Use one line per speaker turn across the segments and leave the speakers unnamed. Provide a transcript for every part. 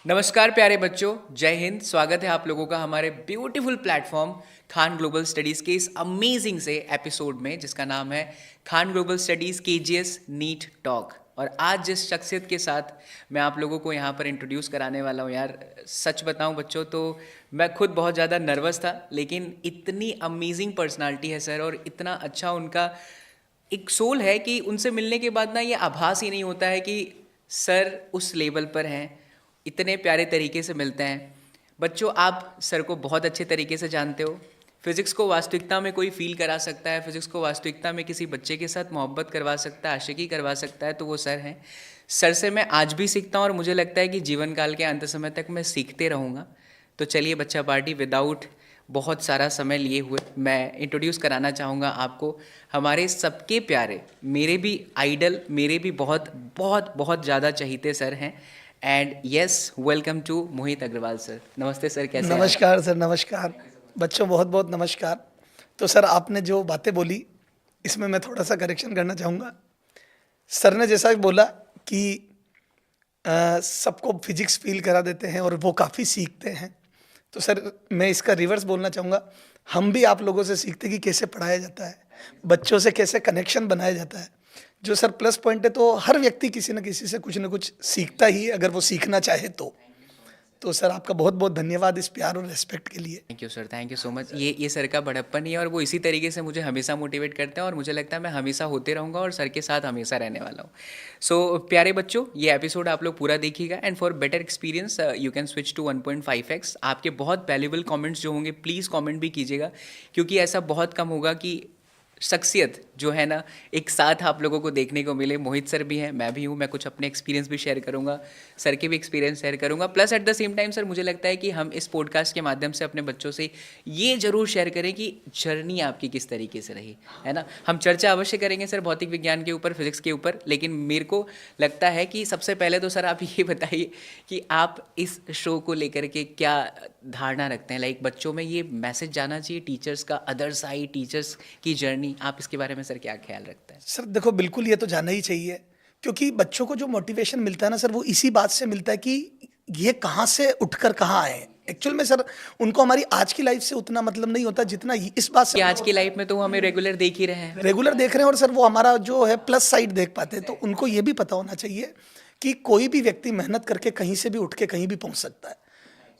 नमस्कार प्यारे बच्चों, जय हिंद। स्वागत है आप लोगों का हमारे beautiful platform Khan global studies के इस अमेजिंग से एपिसोड में, जिसका नाम है Khan global studies KGS neat talk. और आज जिस शख्सियत के साथ मैं आप लोगों को यहाँ पर इंट्रोड्यूस कराने वाला हूँ यार, सच बताऊँ बच्चों तो मैं खुद बहुत ज़्यादा नर्वस था, लेकिन इतनी अमेजिंग पर्सनालिटी है सर, और इतना अच्छा उनका एक सोल है कि उनसे मिलने के बाद ना ये आभास ही नहीं होता है कि सर उस लेवल पर हैं। इतने प्यारे तरीके से मिलते हैं। बच्चों, आप सर को बहुत अच्छे तरीके से जानते हो। फिज़िक्स को वास्तविकता में कोई फील करा सकता है, फिज़िक्स को वास्तविकता में किसी बच्चे के साथ मोहब्बत करवा सकता है, आशिकी करवा सकता है, तो वो सर हैं। सर से मैं आज भी सीखता हूँ और मुझे लगता है कि जीवन काल के अंत समय तक मैं सीखते रहूँगा। तो चलिए बच्चा पार्टी, विदाउट बहुत सारा समय लिए हुए मैं इंट्रोड्यूस कराना चाहूँगा आपको हमारे सबके प्यारे, मेरे भी आइडल, मेरे भी बहुत बहुत बहुत ज़्यादा चहीते सर हैं। And yes, welcome to Mohit Agrawal sir. नमस्ते सर, कैसे हैं आप?
नमस्कार सर, नमस्कार बच्चों, बहुत बहुत नमस्कार। तो सर, आपने जो बातें बोली इसमें मैं थोड़ा सा करेक्शन करना चाहूँगा। सर ने जैसा बोला कि सबको फिजिक्स फील करा देते हैं और वो काफ़ी सीखते हैं, तो सर मैं इसका रिवर्स बोलना चाहूँगा। हम भी आप लोगों से सीखते हैं कि कैसे पढ़ाया जाता है, बच्चों से कैसे कनेक्शन बनाया जाता है। जो सर प्लस पॉइंट है, तो हर व्यक्ति किसी न किसी से कुछ न कुछ सीखता ही है, अगर वो सीखना चाहे तो सर आपका बहुत बहुत धन्यवाद इस प्यार और रिस्पेक्ट के लिए।
Thank you sir, thank you so much. ये सर का बड़प्पन ही है और वो इसी तरीके से मुझे हमेशा मोटिवेट करते हैं, और मुझे लगता है मैं हमेशा होते रहूँगा और सर के साथ हमेशा रहने वाला हूँ। सो प्यारे बच्चों, ये एपिसोड आप लोग पूरा देखिएगा, and for better experience you can switch to 1.5x। आपके बहुत वैल्यूबल कमेंट्स जो होंगे, प्लीज़ कमेंट भी कीजिएगा, क्योंकि ऐसा बहुत कम होगा कि शख्सियत जो है ना एक साथ आप लोगों को देखने को मिले। मोहित सर भी हैं, मैं भी हूँ, मैं कुछ अपने एक्सपीरियंस भी शेयर करूँगा, सर के भी एक्सपीरियंस शेयर करूँगा। Plus at the same time sir, मुझे लगता है कि हम इस पॉडकास्ट के माध्यम से अपने बच्चों से ये ज़रूर शेयर करें कि जर्नी आपकी किस तरीके से रही है ना। हम चर्चा अवश्य करेंगे सर भौतिक विज्ञान के ऊपर, फिजिक्स के ऊपर, लेकिन मेरे को लगता है कि सबसे पहले तो सर आप ये बताइए कि आप इस शो को लेकर के क्या धारणा रखते हैं। लाइक बच्चों में ये मैसेज जाना चाहिए टीचर्स का, अदर साइड टीचर्स की जर्नी, आप इसके बारे में सर क्या ख्याल रखते हैं?
सर देखो, बिल्कुल ये तो जाना ही चाहिए, क्योंकि बच्चों को जो मोटिवेशन मिलता है ना सर, वो इसी बात से मिलता है कि ये कहाँ से उठकर कहाँ आए। एक्चुअल में सर, उनको हमारी आज की लाइफ से उतना मतलब नहीं होता जितना इस बात
कि
से
आज की लाइफ में तो वो हमें रेगुलर देख ही रहे हैं।
रेगुलर देख रहे हैं, और सर वो हमारा जो है प्लस साइड देख पाते हैं। तो उनको ये भी पता होना चाहिए कि कोई भी व्यक्ति मेहनत करके कहीं से भी उठ के कहीं भी पहुंच सकता है।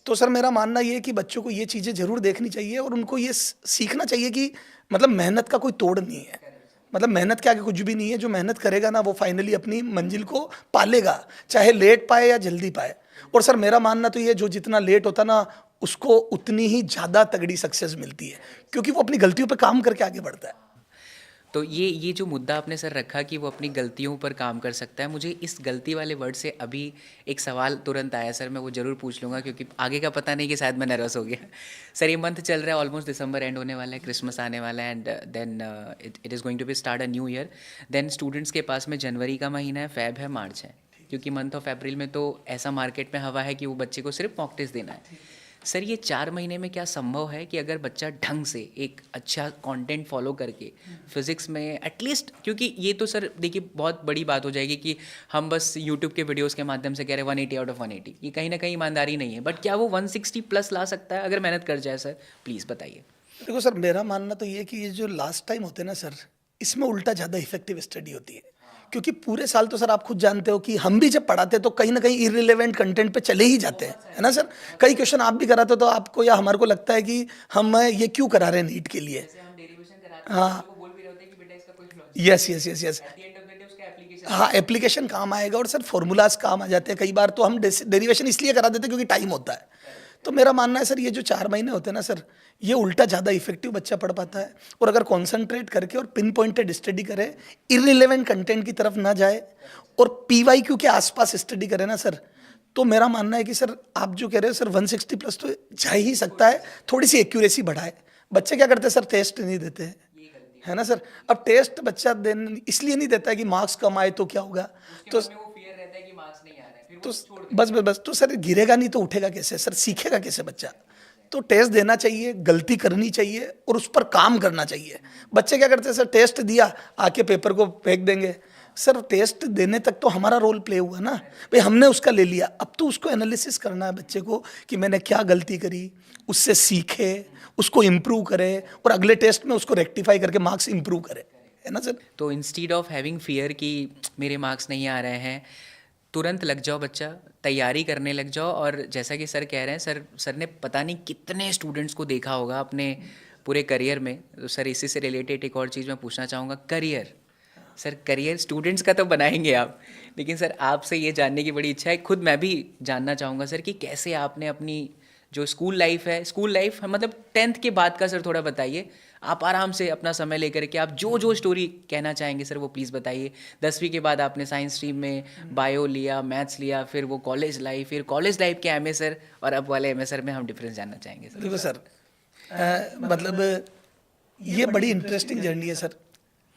तो सर मेरा मानना ये है कि बच्चों को ये चीज़ें जरूर देखनी चाहिए, और उनको ये सीखना चाहिए कि मतलब मेहनत का कोई तोड़ नहीं है। मतलब मेहनत के आगे कुछ भी नहीं है। जो मेहनत करेगा ना, वो फाइनली अपनी मंजिल को पालेगा, चाहे लेट पाए या जल्दी पाए। और सर मेरा मानना तो ये, जो जितना लेट होता ना, उसको उतनी ही ज़्यादा तगड़ी सक्सेस मिलती है, क्योंकि वो अपनी गलतियों पर काम करके आगे बढ़ता है।
तो ये जो मुद्दा आपने सर रखा कि वो अपनी गलतियों पर काम कर सकता है, मुझे इस गलती वाले वर्ड से अभी एक सवाल तुरंत आया सर, मैं वो ज़रूर पूछ लूँगा, क्योंकि आगे का पता नहीं कि शायद मैं नर्वस हो गया। सर ये मंथ चल रहा है, ऑलमोस्ट दिसंबर एंड होने वाला है, क्रिसमस आने वाला है, and then it is going to be start a new year. Then students के पास में जनवरी का महीना है, फेब है, मार्च है, क्योंकि मंथ ऑफ अप्रैल में तो ऐसा मार्केट में हवा है कि वो बच्चे को सिर्फ मॉक टेस्ट देना है। सर ये 4 महीने में क्या संभव है कि अगर बच्चा ढंग से एक अच्छा कंटेंट फॉलो करके फिज़िक्स में एटलीस्ट, क्योंकि ये तो सर देखिए बहुत बड़ी बात हो जाएगी कि हम बस यूट्यूब के वीडियोस के माध्यम से कह रहे हैं 180 आउट ऑफ 180, ये कहीं ना कहीं ईमानदारी नहीं है, बट क्या वो 160 प्लस ला सकता है अगर मेहनत कर जाए? सर प्लीज़ बताइए।
देखो सर, मेरा मानना तो ये है कि ये जो लास्ट टाइम होते हैं ना सर, इसमें उल्टा ज़्यादा इफेक्टिव स्टडी होती है। क्योंकि पूरे साल तो सर आप खुद जानते हो कि हम भी जब पढ़ाते हैं तो कहीं ना कहीं इररिलेवेंट कंटेंट पे चले ही जाते हैं, है ना सर। कई क्वेश्चन आप भी कराते हो तो आपको या हमारे को लगता है कि हम ये क्यों करा रहे हैं नीट के लिए।
जैसे हम डेरिवेशन कराते हैं,
हाँ,
बच्चों को बोल भी रहे होते हैं कि बेटा इसका कोई logic
yes yes yes yes.
At the end of the day उसका एप्लीकेशन।
हाँ, एप्लीकेशन काम आएगा, और सर फॉर्मूलाज काम आ जाते हैं। कई बार तो हम डेरिवेशन इसलिए करा देते हैं क्योंकि टाइम होता है। तो मेरा मानना है सर, ये जो 4 महीने होते हैं ना सर, ये उल्टा ज़्यादा इफेक्टिव बच्चा पढ़ पाता है। और अगर कॉन्सेंट्रेट करके और पिन पॉइंटेड स्टडी करे, इररिलेवेंट कंटेंट की तरफ ना जाए, और पीवाईक्यू के आसपास स्टडी करे ना सर, तो मेरा मानना है कि सर आप जो कह रहे हो सर 160 प्लस तो जा ही सकता है। थोड़ी सी एक्यूरेसी बढ़ाए। बच्चे क्या करते हैं सर, टेस्ट नहीं देते हैं, है ना सर। अब टेस्ट बच्चा इसलिए नहीं देता है कि मार्क्स कम आए तो क्या होगा। तो
वो फियर रहता है कि मार्क्स नहीं आ रहा है, फिर
तो
वो छोड़
बस तो सर गिरेगा नहीं तो उठेगा कैसे सर, सीखेगा कैसे बच्चा। तो टेस्ट देना चाहिए, गलती करनी चाहिए, और उस पर काम करना चाहिए। बच्चे क्या करते हैं सर, टेस्ट दिया, आके पेपर को फेंक देंगे, सर टेस्ट देने तक तो हमारा रोल प्ले हुआ ना भाई, हमने उसका ले लिया, अब तो उसको एनालिसिस करना है बच्चे को कि मैंने क्या गलती करी, उससे सीखे, उसको इम्प्रूव करे और अगले टेस्ट में उसको रेक्टिफाई करके मार्क्स इम्प्रूव करे, है ना सर।
तो इंस्टीड ऑफ हैविंग फियर कि मेरे मार्क्स नहीं आ रहे हैं, तुरंत लग जाओ बच्चा, तैयारी करने लग जाओ। और जैसा कि सर कह रहे हैं, सर ने पता नहीं कितने स्टूडेंट्स को देखा होगा अपने पूरे करियर में। तो सर इसी से रिलेटेड एक और चीज़ मैं पूछना चाहूँगा, करियर। सर करियर स्टूडेंट्स का तो बनाएंगे आप, लेकिन सर आपसे ये जानने की बड़ी इच्छा है, खुद मैं भी जानना चाहूँगा सर कि कैसे आपने अपनी जो स्कूल लाइफ मतलब 10th के बाद का सर थोड़ा बताइए। आप आराम से अपना समय लेकर के आप जो स्टोरी कहना चाहेंगे सर वो प्लीज़ बताइए। 10वीं के बाद आपने साइंस स्ट्रीम में बायो लिया, मैथ्स लिया, फिर वो कॉलेज लाइफ, फिर कॉलेज लाइफ के एमए सर और अब वाले एमए सर में हम डिफरेंस जानना चाहेंगे सर।
देखो सर, मतलब ये बड़ी इंटरेस्टिंग जर्नी है सर।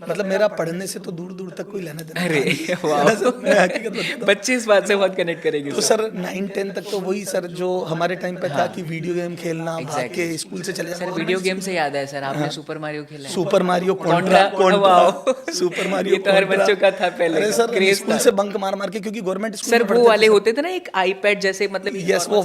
मतलब मेरा पढ़ने से तो दूर दूर तक कोई लेना देना
अरे
नहीं।
वाह,
मैं हकीकत बताता हूँ।
बच्चे इस बात से बहुत कनेक्ट करेंगे
तो सर 9-10 तक तो वही सर जो हमारे टाइम पे था कि वीडियो गेम खेलना, भाग के स्कूल से चले
सर
जाना।
वीडियो गेम से याद है सर, आपने सुपर मारियो खेला है?
Super Mario,
Contra, wow.
Super Mario,
ये तो हर बच्चों का था पहले।
अरे सर
क्रेज
स्कूल
था।
से बंक मार मार के, क्योंकि गवर्नमेंट स्कूल
सर वो वाले होते थे ना एक आईपैड जैसे, मतलब
यस वो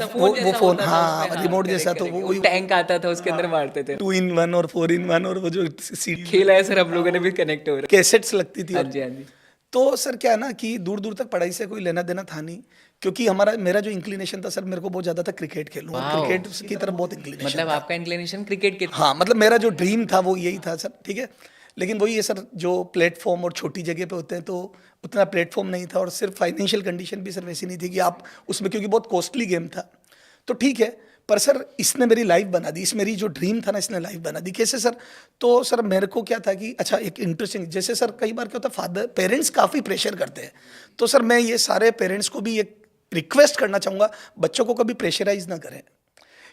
फोन, हाँ रिमोट जैसा, तो वो
टैंक आता था उसके अंदर मारते थे।
2-in-1 और 4-in-1 और वो जो सीट
खेला है सर, हम लोगों ने भी कनेक्ट हो रहा
कैसेट्स लगती थी।
है। हाँ जी हाँ जी।
तो सर क्या है ना कि दूर दूर तक पढ़ाई से कोई लेना देना था नहीं, क्योंकि मेरा जो इंक्लिनेशन था सर, मेरे को बहुत ज्यादा था क्रिकेट खेलूं, और
वाओ।
क्रिकेट की तरफ बहुत इंक्लिनेशन
मतलब
था।
आपका इंक्लिनेशन क्रिकेट के
हाँ मतलब मेरा जो ड्रीम था वो यही था सर, ठीक है। लेकिन वही है सर, जो प्लेटफॉर्म और छोटी जगह पे होते हैं तो उतना प्लेटफॉर्म नहीं था, और सिर्फ फाइनेंशियल कंडीशन भी सर वैसी नहीं थी कि आप उसमें, क्योंकि बहुत कॉस्टली गेम था। तो ठीक है, पर सर इसने मेरी लाइफ बना दी, इस मेरी जो ड्रीम था ना इसने लाइफ बना दी। कैसे सर? तो सर मेरे को क्या था कि अच्छा एक इंटरेस्टिंग, जैसे सर कई बार क्या होता है, पेरेंट्स काफ़ी प्रेशर करते हैं। तो सर मैं ये सारे पेरेंट्स को भी एक रिक्वेस्ट करना चाहूँगा, बच्चों को कभी प्रेशराइज ना करें।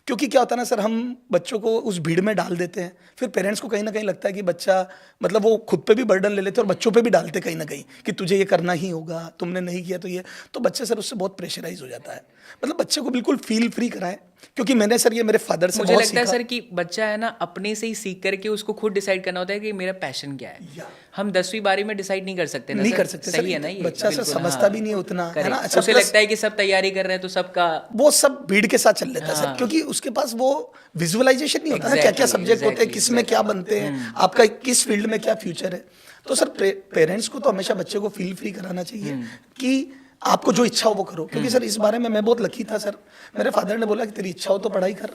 क्योंकि क्या होता है ना सर, हम बच्चों को उस भीड़ में डाल देते हैं, फिर पेरेंट्स को कहीं ना कहीं लगता है कि बच्चा, मतलब वो खुद पे भी बर्डन ले लेते हैं और बच्चों पे भी डालते कहीं ना कहीं कि तुझे ये करना ही होगा, तुमने नहीं किया तो ये, तो बच्चा सर उससे बहुत प्रेशराइज हो जाता है। मतलब बच्चे को बिल्कुल फील फ्री कराएं, क्योंकि मैंने सर ये मेरे फादर से
मुझे
बहुत
लगता है
सीखा।
सर कि बच्चा है ना अपने से ही सीख करके उसको खुद डिसाइड करना होता है कि मेरा पैशन क्या है। हम 10वीं 12वीं में डिसाइड नहीं कर सकते ना
नहीं
सर?
कर सकते
सही
सर,
है ना ये?
बच्चा सर
बिल्कुल,
समझता
हाँ।
भी नहीं उतना, है
Correct।
ना। अच्छा
उसे
प्लस
लगता है कि सब तैयारी कर रहे हैं तो सबका
वो सब भीड़ के साथ चल लेता है सर,
हाँ।
क्योंकि उसके पास वो विजुअलाइजेशन नहीं होता ना, क्या क्या सब्जेक्ट होते हैं, किस में क्या बनते हैं, आपका किस फील्ड में क्या फ्यूचर है। तो सर पेरेंट्स को तो हमेशा बच्चे को फील फ्री कराना चाहिए कि आपको जो इच्छा हो वो करो। क्योंकि सर इस बारे में मैं बहुत लकी था सर, मेरे फादर ने बोला कि तेरी इच्छा हो तो पढ़ाई कर,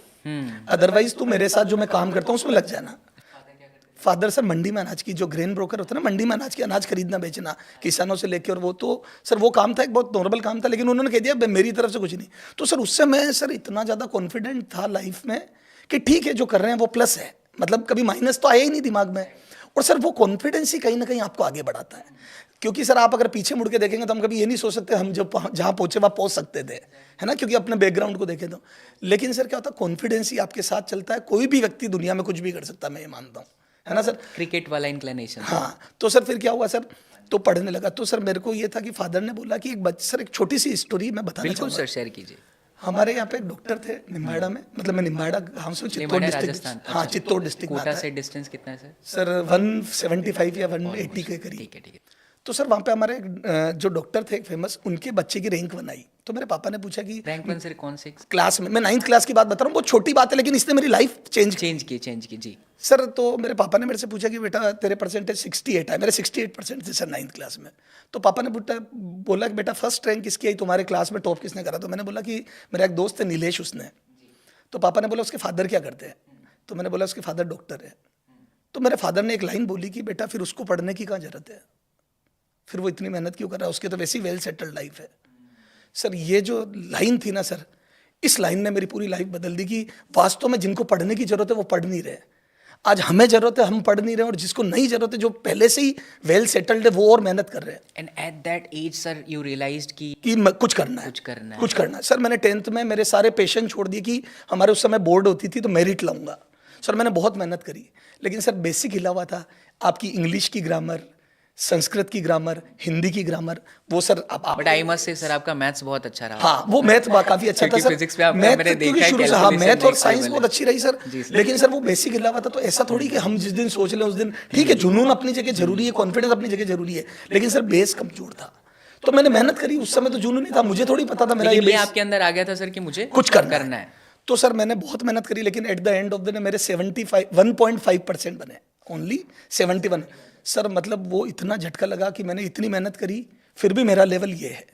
अदरवाइज तू मेरे साथ जो मैं काम करता हूँ उसमें लग जाना। फादर सर मंडी में अनाज की, जो ग्रेन ब्रोकर होता है ना, मंडी में अनाज खरीदना बेचना किसानों से लेके, और वो तो सर वो काम था, एक बहुत नॉर्मल काम था, लेकिन उन्होंने कह दिया मेरी तरफ से कुछ नहीं। तो सर उससे मैं सर इतना ज़्यादा कॉन्फिडेंट था लाइफ में कि ठीक है जो कर रहे हैं वो प्लस है, मतलब कभी माइनस तो आया ही नहीं दिमाग में। और सर वो कॉन्फिडेंस ही कहीं ना कहीं आपको आगे बढ़ाता है, क्योंकि सर आप अगर पीछे मुड़ के देखेंगे तो हम कभी ये नहीं सोच सकते हम जब जहाँ पहुँचे वहाँ पहुँच सकते थे, है ना, क्योंकि अपने बैकग्राउंड को देखें तो। लेकिन सर क्या होता है, कॉन्फिडेंस ही आपके साथ चलता है, कोई भी व्यक्ति दुनिया में कुछ भी कर सकता है, मैं ये मानता हूँ, है ना सर।
क्रिकेट वाला इंक्लिनेशन।
हाँ तो सर फिर क्या हुआ सर, तो पढ़ने लगा। तो सर मेरे को ये था कि फादर ने बोला कि सर एक छोटी सी स्टोरी मैं बताना
बिल्कुल
चाहूँगा।
सर शेयर कीजिए।
हमारे यहाँ पे एक डॉक्टर थे निम्बाड़ा में, मतलब मैं निम्बाड़ा गाँव से, चित्तौड़
निम्बाड़ा,
डिस्ट्रिक्ट,
राजस्थान।
हाँ
अच्छा।
चित्तौड़ डिस्ट्रिक्ट में
कोटा
आता
से
है
डिस्टेंस कितना है सर?
सर 175 या 180 के करीब।
ठीक है ठीक है।
तो सर वहाँ पे हमारे जो डॉक्टर थे फेमस, उनके बच्चे की रैंक बनाई। तो मेरे पापा ने पूछा कि
रैंक वन सर कौन से?
क्लास में, मैं 9th क्लास की बात बता रहा हूँ, बहुत छोटी बात है लेकिन इसने मेरी लाइफ चेंज
चेंज की जी।
सर। तो मेरे पापा ने मेरे से पूछा कि बेटा तेरे परसेंटेज 68 है, मेरे 68% थे सर 9th क्लास में। तो पापा ने बोला कि बेटा फर्स्ट रैंक किसकी आई तुम्हारे क्लास में, टॉप किसने करा? तो मैंने बोला कि मेरा एक दोस्त है नीलेश, उसने। तो पापा ने बोला उसके फादर क्या करते हैं? तो मैंने बोला उसके फादर डॉक्टर है। तो मेरे फादर ने एक लाइन बोली कि बेटा फिर उसको पढ़ने की कहाँ जरूरत है, फिर वो इतनी मेहनत क्यों कर रहा है, उसकी तो वैसी वेल सेटल्ड लाइफ है। सर ये जो लाइन थी ना सर, इस लाइन ने मेरी पूरी लाइफ बदल दी कि वास्तव में जिनको पढ़ने की जरूरत है वो पढ़ नहीं रहे। आज हमें जरूरत है, हम पढ़ नहीं रहे, और जिसको नहीं जरूरत है, जो पहले से ही वेल सेटल्ड है, वो और मेहनत कर रहे हैं।
And at that age sir you realized कि
कुछ करना है,
कुछ करना है।
सर मैंने 10th में मेरे सारे पेशन छोड़ दिए कि हमारे उस समय बोर्ड होती थी तो मेरिट लाऊंगा। सर मैंने बहुत मेहनत करी, लेकिन सर बेसिक हिला हुआ था, आपकी इंग्लिश की ग्रामर, संस्कृत की ग्रामर, हिंदी की ग्रामर, वो सर अब आप
but I must say sir आपका मैथ्स बहुत अच्छा रहा।
हाँ वो मैथ काफी अच्छा था
क्योंकि
सर।
physics पे आपका
मैथ
मैंने
क्योंकि
देखा है
शुरू से हाँ
calculation
मैथ और
next
साइंस
level
बहुत
है।
अच्छी रही सर।
जी सर।
लेकिन सर वो बेसिक हिला हुआ था, तो ऐसा थोड़ी कि हम जिस दिन सोच लें उस दिन ठीक है, जुनून अपनी जगह जरूरी है, कॉन्फिडेंस अपनी जगह जरूरी है, लेकिन सर बेस कमजोर था। तो मैंने मेहनत करी, उस समय तो जुनून नहीं था, मुझे थोड़ी पता था मेरा
लेकिन
ये
ये
बेस
आपके अंदर आ गया था सर कि मुझे
कुछ करना है। तो सर मैंने बहुत मेहनत करी, लेकिन at the end of the day मेरे 1.5% बने, ओनली 71। सर मतलब वो इतना झटका लगा कि मैंने इतनी मेहनत करी फिर भी मेरा लेवल ये है।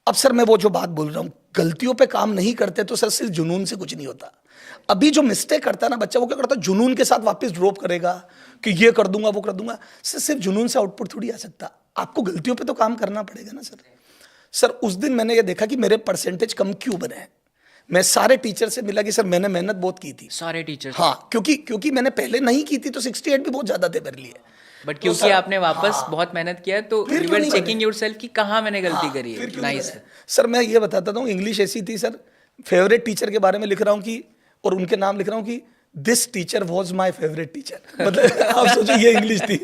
अब सर मैं वो जो बात बोल रहा हूँ, गलतियों पे काम नहीं करते तो सर सिर्फ जुनून से कुछ नहीं होता। अभी जो मिस्टेक करता है ना बच्चा, वो क्या करता है, जुनून के साथ वापस ड्रॉप करेगा कि ये कर दूंगा वो कर दूंगा। सर सिर्फ जुनून से आउटपुट थोड़ी आ सकता, आपको गलतियों पे तो काम करना पड़ेगा ना सर। सर उस दिन मैंने ये देखा कि मेरे परसेंटेज कम क्यों बने हैं। मैं सारे टीचर से मिला कि सर मैंने मेहनत बहुत की थी।
सारे टीचर्स?
हाँ, क्योंकि मैंने पहले नहीं की थी तो 68 भी बहुत ज्यादा थे मेरे लिए।
बट क्योंकि आपने वापस बहुत मेहनत किया तो
फिर
यू
क्यों
वर
नहीं
चेकिंग
बने?
योरसेल्फ कि कहाँ मैंने गलती करी
फिर
है।
क्यों नहीं
नाइस।
बने? सर मैं ये बताता हूँ, इंग्लिश ऐसी थी सर, फेवरेट टीचर के बारे में लिख रहा हूँ कि, और उनके नाम लिख रहा हूँ कि this teacher was my favourite teacher. मतलब आप सोचो ये इंग्लिश थी,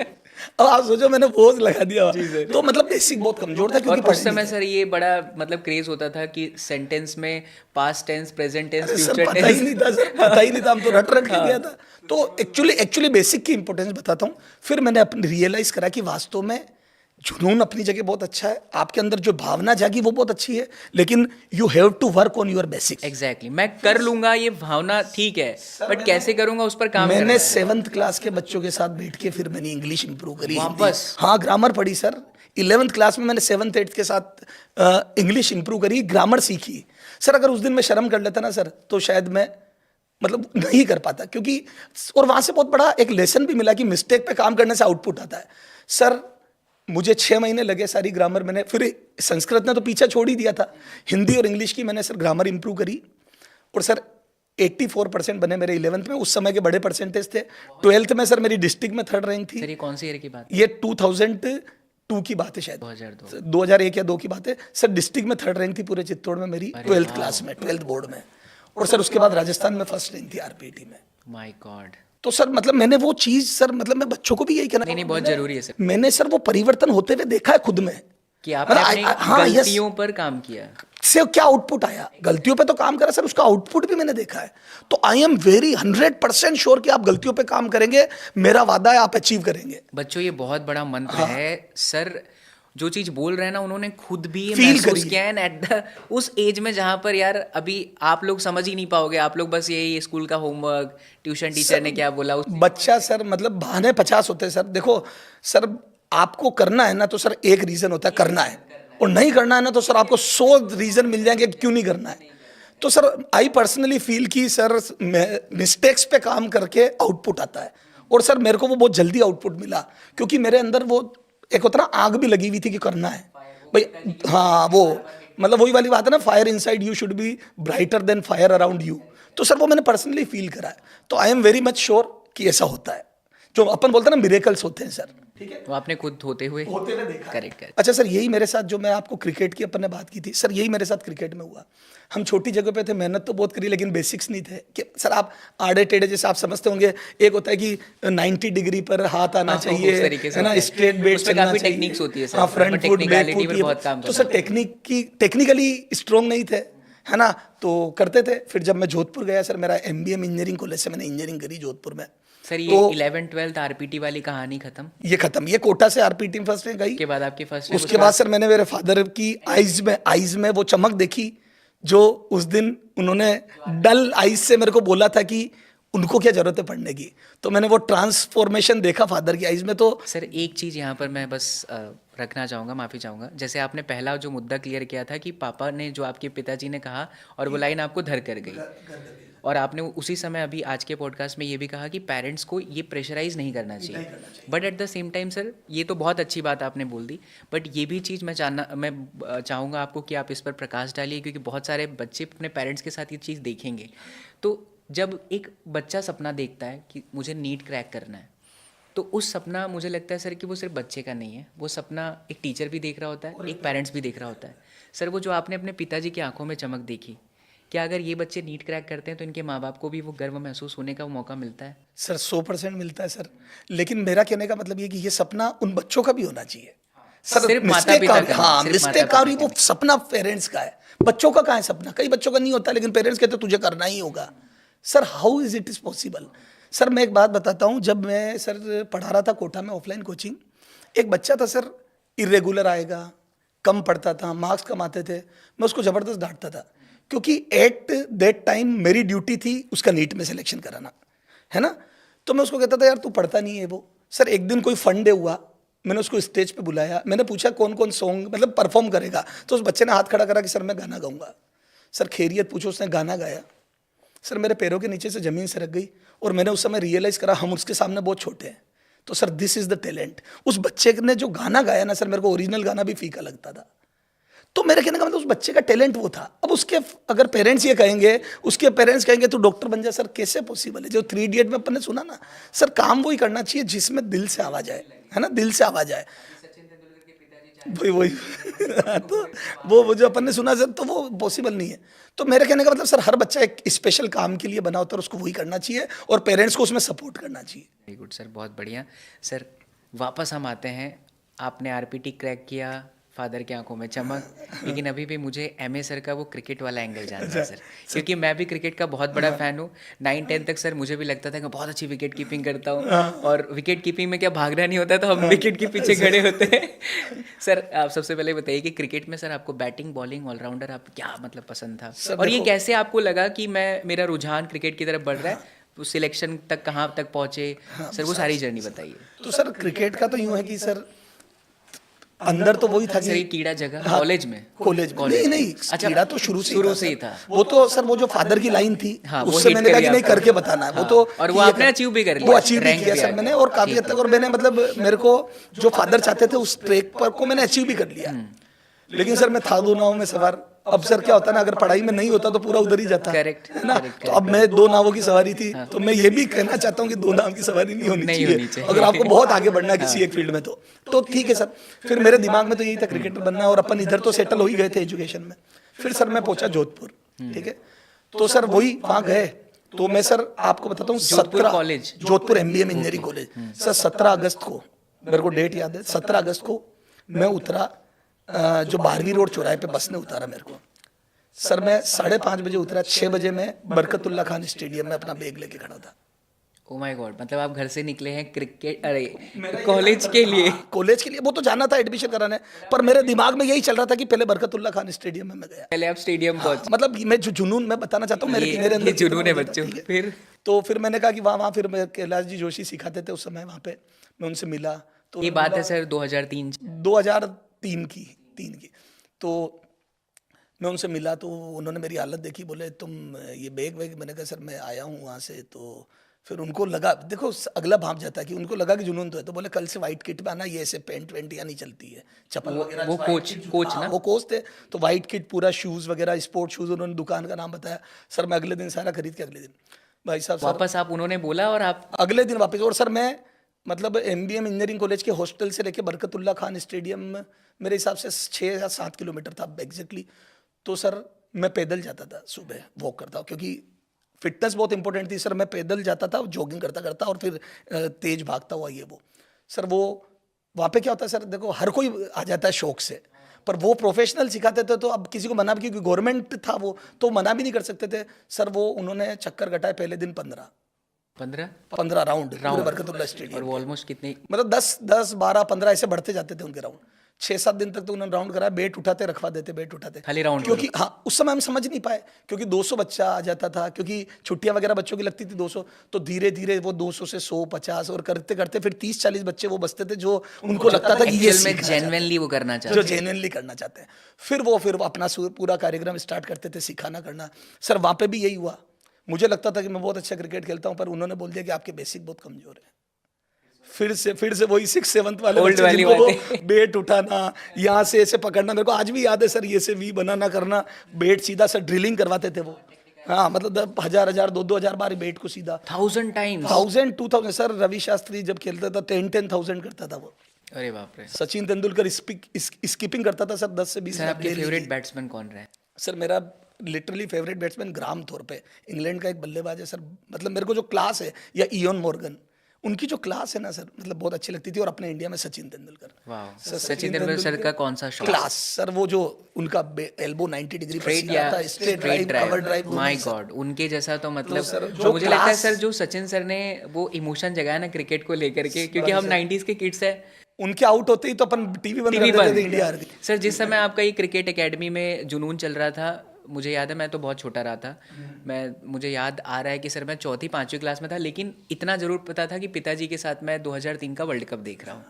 अब आप सोचो मैंने वॉज लगा दिया। तो मतलब बेसिक बहुत कमजोर था
और
क्योंकि
उस समय सर ये बड़ा मतलब क्रेज होता था कि सेंटेंस में past tense, present tense,
sir
future
पता ही
टेंस।
नहीं था सर, पता ही नहीं था, हम तो रट के गया था। तो एक्चुअली बेसिक की इंपॉर्टेंस बताता हूँ। फिर मैंने अपने रियलाइज करा कि वास्तव में जुनून अपनी जगह बहुत अच्छा है, आपके अंदर जो भावना जागी वो बहुत अच्छी है, लेकिन you have to work on your basics.
Exactly मैं कर लूंगा, ये भावना ठीक है, बट कैसे करूंगा उस पर काम करना
मैंने
है।
7th क्लास के बच्चों के साथ बैठ के फिर मैंने इंग्लिश इंप्रूव करी, हिंदी।
वापस?
हाँ ग्रामर पढ़ी सर। 11th क्लास में मैंने 7th 8th के साथ इंग्लिश इंप्रूव करी, ग्रामर सीखी। सर अगर उस दिन मैं शर्म कर लेता ना सर, तो शायद मैं मतलब नहीं कर पाता, क्योंकि और वहां से बहुत बड़ा एक लेसन भी मिला कि मिस्टेक पे काम करने से आउटपुट आता है। सर मुझे 6 महीने लगे सारी ग्रामर मैंने, फिर संस्कृत ने तो पीछा छोड़ ही दिया था, हिंदी और इंग्लिश की मैंने सर ग्रामर इंप्रूव करी। और सर 84% बने मेरे 11th में, उस समय के बड़े परसेंटेज थे। 12th में सर मेरी डिस्ट्रिक्ट में 3rd रैंक
सर
थी।
ये कौन सी ईयर की बात?
ये 2002 की बात है शायद,
2002।
2001 या 2 की बात है सर। डिस्ट्रिक्ट में 3rd रैंक थी पूरे चित्तौड़ में मेरी, 12th क्लास में, 12th बोर्ड में। और सर उसके बाद राजस्थान में 1st रैंक थी आरपीटी में।
My God.
तो सर मतलब मैंने वो चीज सर, मतलब मैं बच्चों को भी यही कहना,
नहीं बहुत जरूरी है सर
मैंने सर वो परिवर्तन होते हुए देखा है खुद में
कि आपने अपनी
हाँ, यस।
गलतियों पर काम किया।
से क्या आउटपुट आया, गलतियों पे तो काम करा सर, उसका आउटपुट भी मैंने देखा है। तो आई एम वेरी 100% श्योर कि आप गलतियों पे काम करेंगे, मेरा वादा है आप अचीव करेंगे।
बच्चों ये बहुत बड़ा मंत्र है सर। जो चीज बोल रहे हैं ना उन्होंने खुद भी ये
Feel
महसूस
करी।
किया है एट द उस एज में जहां पर यार अभी आप लोग समझ ही नहीं पाओगे। आप लोग बस यही स्कूल का होमवर्क, ट्यूशन टीचर ने क्या बोला उस
बच्चा सर मतलब बहाने 50 होते हैं सर। देखो सर आपको करना है ना तो सर एक रीजन होता है करना है, और नहीं करना है ना तो सर आपको 100 रीजन मिल जाएंगे कि क्यों नहीं करना है। तो सर आई पर्सनली फील कि सर मिस्टेक्स पे काम करके आउटपुट आता है, और सर मेरे को वो बहुत जल्दी आउटपुट मिला, क्योंकि मेरे अंदर वो एक होता ना आग भी लगी हुई थी कि करना है भाई। हाँ वो मतलब वही वाली बात है ना, fire inside you should be brighter then fire around you. तो सर वो मैंने पर्सनली फील करा है। तो I am very much sure कि ऐसा होता है, जो अपन बोलते हैं ना मिरेकल्स होते हैं सर। ठीक है,
वो आपने खुद होते हुए
देखा।
करेक्ट।
अच्छा सर यही मेरे साथ, जो मैं आपको क्रिकेट की अपन ने बात की थी सर, यही मेरे साथ क्रिकेट में हुआ। हम छोटी जगह पे थे, मेहनत तो बहुत करी लेकिन बेसिक्स नहीं थे कि सर आप आड़े टेढ़े जैसे आप समझते होंगे, एक होता है कि 90 डिग्री पर हाथ आना चाहिए,
उस तरीके से
है ना,
होता है।
स्ट्रेट बेट
उसमें
चलना
काफी
चाहिए।
टेक्निक्स होती है सर,
हाँ,
उसमें
front foot, back
technicality
foot,
पर बहुत काम
तो
करना
सर टेक्निकली स्ट्रॉन्ग नहीं थे, है ना, तो करते थे। फिर जब मैं जोधपुर गया सर, मेरा MBA इंजीनियरिंग कॉलेज से मैंने इंजीनियरिंग करी जोधपुर में।
सर ये
तो
11th-12th आरपीटी वाली कहानी खत्म
ये खत्म, ये कोटा से आरपीटी में फर्स्ट रैंक गई।
के बाद आपकी फर्स्ट
उसके बाद सर मैंने मेरे फादर की आईज में वो चमक देखी, जो उस दिन उन्होंने डल आईज से मेरे को बोला था कि उनको क्या जरूरत है पढ़ने की। तो मैंने वो ट्रांसफॉर्मेशन देखा फादर की आईज में। तो
सर एक चीज़ यहाँ पर मैं बस रखना चाहूँगा, माफ़ी चाहूँगा। जैसे आपने पहला जो मुद्दा क्लियर किया था कि पापा ने जो आपके पिताजी ने कहा और वो लाइन आपको धर कर गई, और आपने उसी समय अभी आज के पॉडकास्ट में ये भी कहा कि पेरेंट्स को ये प्रेशराइज नहीं करना चाहिए। But at the same time sir ये तो बहुत अच्छी बात आपने बोल दी, बट ये भी चीज़ मैं चाहूँगा आपको कि आप इस पर प्रकाश डालिए, क्योंकि बहुत सारे बच्चे अपने पेरेंट्स के साथ ये चीज़ देखेंगे। तो जब एक बच्चा सपना देखता है कि मुझे नीट क्रैक करना है, तो उस सपना मुझे लगता है सर कि वो सिर्फ बच्चे का नहीं है, वो सपना एक टीचर भी देख रहा होता है, एक पेरेंट्स भी देख रहा होता है। सर वो जो आपने अपने पिताजी की आंखों में चमक देखी क्या अगर ये बच्चे नीट क्रैक करते हैं तो इनके माँ बाप को भी वो गर्व महसूस होने का मौका मिलता है?
सर 100% मिलता है सर, लेकिन मेरा कहने का मतलब ये कि ये सपना उन बच्चों का भी होना चाहिए सर।
सिर्फ माता
मिस्टेक
पिता का
हाँ,
सिर्फ
मिस्टेक
माता
का
पिता
वो
का
सपना पेरेंट्स का है, बच्चों का कहाँ है सपना? कई बच्चों का नहीं होता, लेकिन पेरेंट्स कहते तुझे करना ही होगा। Sir how is it is possible? Sir मैं एक बात बताता हूँ, जब मैं सर पढ़ा रहा था कोटा में ऑफलाइन कोचिंग, एक बच्चा था सर, इरेगुलर आएगा, कम पढ़ता था, मार्क्स कम आते थे, मैं उसको ज़बरदस्त डांटता था, क्योंकि एट दैट टाइम मेरी ड्यूटी थी उसका नीट में सिलेक्शन कराना, है ना। तो मैं उसको कहता था यार तू पढ़ता नहीं है वो। सर एक दिन कोई फन डे हुआ, मैंने उसको स्टेज पे बुलाया, मैंने पूछा कौन कौन सॉन्ग मतलब परफॉर्म करेगा, तो उस बच्चे ने हाथ खड़ा करा कि सर मैं गाना गाऊंगा। सर खैरियत पूछो, उसने गाना गाया। सर मेरे पैरों के नीचे से ज़मीन सरक गई, और मैंने उस समय रियलाइज़ करा हम उसके सामने बहुत छोटे हैं। तो sir this is the talent. उस बच्चे ने जो गाना गाया ना सर, मेरे को ओरिजिनल गाना भी फीका लगता था। तो मेरे कहने का मतलब उस बच्चे का टैलेंट वो था। अब उसके अगर पेरेंट्स ये कहेंगे, उसके पेरेंट्स कहेंगे तू डॉक्टर बन जा, सर कैसे पॉसिबल है? जो 3 इडियट में अपन ने सुना ना सर, काम वही करना चाहिए जिसमें दिल से आवाज आए, है ना, दिल से आवाज आए। वही वही तो वो जो अपन ने सुना सर, तो वो पॉसिबल नहीं है। तो मेरे कहने का मतलब सर, हर बच्चा एक स्पेशल काम के लिए बना होता है, उसको वही करना चाहिए और पेरेंट्स को उसमें सपोर्ट करना चाहिए।
वेरी गुड सर, बहुत बढ़िया। सर वापस हम आते हैं, आपने आरपीटी क्रैक किया, फादर की आंखों में चमक, लेकिन अभी भी मुझे एमए सर का वो क्रिकेट वाला एंगल जानना है सर, क्योंकि मैं भी क्रिकेट का बहुत बड़ा फ़ैन हूँ। 9-10 तक सर मुझे भी लगता था कि बहुत अच्छी विकेट कीपिंग करता हूँ, और विकेट कीपिंग में क्या भागना नहीं होता, तो हम विकेट के पीछे खड़े होते हैं। सर आप सबसे पहले बताइए कि क्रिकेट में सर आपको बैटिंग बॉलिंग ऑलराउंडर आप क्या मतलब पसंद था, और ये कैसे आपको लगा कि मेरा रुझान क्रिकेट की तरफ बढ़ रहा है, उस सिलेक्शन तक कहाँ तक पहुँचे? सर वो सारी जर्नी बताइए।
तो सर क्रिकेट का तो यूँ है कि सर अंदर तो वही था
सर ये
कि
कीड़ा जगह कॉलेज में
कॉलेज में नहीं,
अच्छा,
कीड़ा तो शुरू से ही
था।
वो तो सर वो जो फादर की लाइन थी,
हाँ, वो
उससे
hit
मैंने कहा
करी
कि नहीं
आपको।
करके बताना है। वो
हाँ,
तो
और वो
कि ये
आपने achieve भी कर लिया,
वो अचीव भी
rank
किया
भी
सर
आ
मैंने,
गया।
और काफी हद तक, और मैंने मतलब मेरे को जो फादर चाहते थे उस ट्रैक पर को मैंने अचीव भी कर लिया। लेकिन सर मैं था 2 नावों में सवार। अब सर क्या होता है ना, अगर पढ़ाई में नहीं होता तो पूरा उधर ही जाता,
Correct,
है ना।
correct,
तो अब मैं 2 नावों की सवारी थी, तो मैं ये भी कहना चाहता हूँ कि 2 नाव की सवारी नहीं होनी
नहीं होनी
चाहिए
चाहिए।
अगर आपको बहुत आगे बढ़ना है किसी एक फील्ड में। तो ठीक है सर, फिर मेरे दिमाग में तो यही था क्रिकेटर बनना, और अपन इधर तो सेटल हो ही गए थे एजुकेशन में। फिर सर मैं पहुंचा जोधपुर, ठीक है। तो सर वही वहाँ गए, तो मैं सर आपको बताता हूँ,
Jodhpur college?
Jodhpur MBA engineering college. Sir 17 अगस्त को, मेरे को डेट याद है, 17 अगस्त को मैं उतरा, जो 12वीं रोड चौराहे पे बस ने उतारा मेरे को। सर मैं 5:30 बजे उतरा, 6 बजे मैं बरकतुल्ला खान स्टेडियम में अपना बैग लेके खड़ा था।
ओ माय गॉड, मतलब आप घर से निकले हैं क्रिकेट, अरे कॉलेज के लिए?
कॉलेज के लिए, वो तो जाना था एडमिशन कराने, पर मेरे दिमाग में यही चल रहा था कि पहले बरकतुल्ला खान स्टेडियम में मैं गया।
पहले आप स्टेडियम पहुंचे?
मतलब मैं जो जुनून मैं बताना चाहता हूँ, मेरे अंदर
जुनून है
कितना
बच्चों।
ठीक है।
फिर
तो फिर मैंने कहा कि वहाँ फिर मैं कैलाश जी जोशी सिखाते थे उस समय, वहाँ पे मैं उनसे मिला। तो
ये बात है सर 2003?
2003 की 3 की। तो मैं उनसे मिला, तो उन्होंने मेरी हालत देखी, बोले तुम ये बैग वैग, मैंने कहा सर मैं आया हूँ वहाँ से। तो फिर उनको लगा, देखो अगला भाप जाता है कि उनको लगा कि जुनून तो है, तो बोले कल से वाइट किट में आना, ये ऐसे पेंट वेंट या नहीं चलती है, चप्पल वगैरह।
वो कोच ना?
वो कोच थे, तो वाइट किट पूरा शूज़ वगैरह, स्पोर्ट शूज़, उन्होंने दुकान का नाम बताया। सर मैं अगले दिन सारा खरीद के, अगले दिन भाई साहब सर
वापस आप उन्होंने बोला और आप
अगले दिन वापस। और सर मैं मतलब एमबीएम इंजीनियरिंग कॉलेज के हॉस्टल से लेके बरकतुल्ला खान स्टेडियम मेरे हिसाब से 6 या 7 किलोमीटर था एग्जैक्टली। तो सर मैं पैदल जाता था, सुबह वॉक करता हूँ, क्योंकि फिटनेस बहुत इंपॉर्टेंट थी सर। मैं पैदल जाता था जॉगिंग करता करता, और फिर तेज भागता हुआ ये वो। सर वो वहाँ पे क्या होता है सर, देखो हर कोई आ जाता है शौक से, पर वो प्रोफेशनल सिखाते थे, तो अब किसी को मना भी, क्योंकि गवर्नमेंट था वो, तो मना भी नहीं कर सकते थे सर। वो उन्होंने चक्कर कटाए पहले दिन 15 राउंड बरकतुल्ला स्टेडियम।
और वो ऑलमोस्ट कितने?
मतलब 10 12 15 ऐसे बढ़ते जाते थे उनके राउंड। 6-7 दिन तक तो उन्होंने राउंड कराया, बेट उठाते रखवा देते, बेट उठाते
खाली राउंड,
क्योंकि हाँ उस समय हम समझ नहीं पाए, क्योंकि 200 बच्चा आ जाता था, क्योंकि छुट्टियां वगैरह बच्चों की लगती थी 200, तो धीरे धीरे वो 200 से 100 50 और करते करते फिर 30-40 बच्चे वो बचते थे जो उनको लगता था कि ये
एक्चुअल में जेन्युइनली वो करना
जो
चाहते
जेन्युइनली करना चाहते हैं। फिर वो अपना पूरा कार्यक्रम स्टार्ट करते थे, सिखाना करना। सर वहाँ पे भी यही हुआ, मुझे लगता था कि मैं बहुत अच्छा क्रिकेट खेलता हूँ, पर उन्होंने बोल दिया कि आपके बेसिक बहुत कमजोर है। फिर से वही 6-7 वाले
Old
बच्चे
वाली
जिनको वो
बातें।
बेट उठाना, यहाँ से ऐसे पकड़ना, मेरे को आज भी याद है सर, ये से वी बनाना करना, बेट सीधा सर ड्रिलिंग करवाते थे वो। हाँ मतलब 1000 2,000 बार बेट को सीधा
1000 टाइम्स?
1000 2000 सर। रवि शास्त्री जब खेलता था 10,000 करता था वो।
अरे बाप रे।
सचिन तेंदुलकर स्कीपिंग करता था सर 10 से 20
सर आपके फेवरेट बैट्समैन कौन रहे?
सर मेरा लिटरली फेवरेट बैट्समैन ग्राम थोरपे, इंग्लैंड का एक बल्लेबाज है सर। मतलब मेरे को जो क्लास है, या इयोन मॉर्गन, उनकी जो क्लास है ना सर, मतलब बहुत अच्छी लगती थी। और अपने इंडिया में सचिन तेंदुलकर,
वाह, सचिन तेंदुलकर सर का कौन सा शॉट?
क्लास सर, वो जो उनका एल्बो 90 डिग्री पर
स्ट्रेट
सीधा
या
था, straight drive, cover drive,
my God, उनके जैसा तो मतलब
सर,
जो
जो
मुझे लगता है
class-
सर, जो सचिन सर ने वो इमोशन जगाया ना क्रिकेट को लेकर के, क्योंकि हम 90s के किड्स है।
उनके आउट होते ही तो अपन टीवी बंद
टीवी
कर देते
बंद
थे, इंडिया हार गई।
सर, जिस समय आपका ये क्रिकेट एकेडमी में जुनून चल रहा था, मुझे याद है, मैं तो बहुत छोटा रहा था, मुझे याद आ रहा है कि सर मैं 4th-5वीं क्लास में था, लेकिन इतना ज़रूर पता था कि पिताजी के साथ मैं 2003 का वर्ल्ड कप देख रहा हूँ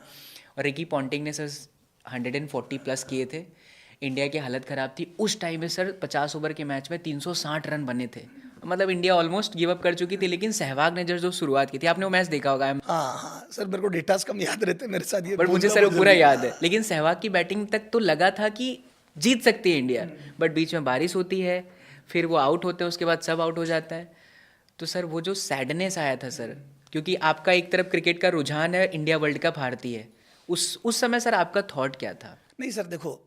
और रिकी पॉन्टिंग ने सर 140 प्लस किए थे। इंडिया की हालत ख़राब थी उस टाइम में सर। 50 ओवर के मैच में 360 रन बने थे, मतलब इंडिया ऑलमोस्ट गिव अप कर चुकी थी। लेकिन सहवाग ने जो शुरुआत की थी, आपने वो मैच देखा होगा।
हाँ हाँ सर, मेरे को डेटास कम याद रहते मेरे साथ, ये
बट मुझे
बोलना
सर
बहुत
पूरा
जरूरी
याद है। लेकिन सहवाग की बैटिंग तक तो लगा था कि जीत सकती है इंडिया, बट बीच में बारिश होती है, फिर वो आउट होते हैं, उसके बाद सब आउट हो जाता है। तो सर वो जो सैडनेस आया था सर, क्योंकि आपका एक तरफ क्रिकेट का रुझान है, इंडिया वर्ल्ड कप हारती है, उस समय सर आपका थॉट क्या था?
नहीं सर, देखो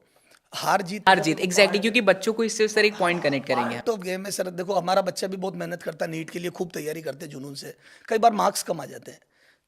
हार जीत
एग्जैक्टली, क्योंकि बच्चों को इससे सर एक पॉइंट कनेक्ट करेंगे।
तो गेम में सर, देखो हमारा बच्चा भी बहुत मेहनत करता है, नीट के लिए खूब तैयारी करते हैं जुनून से, कई बार मार्क्स कम आ जाते हैं।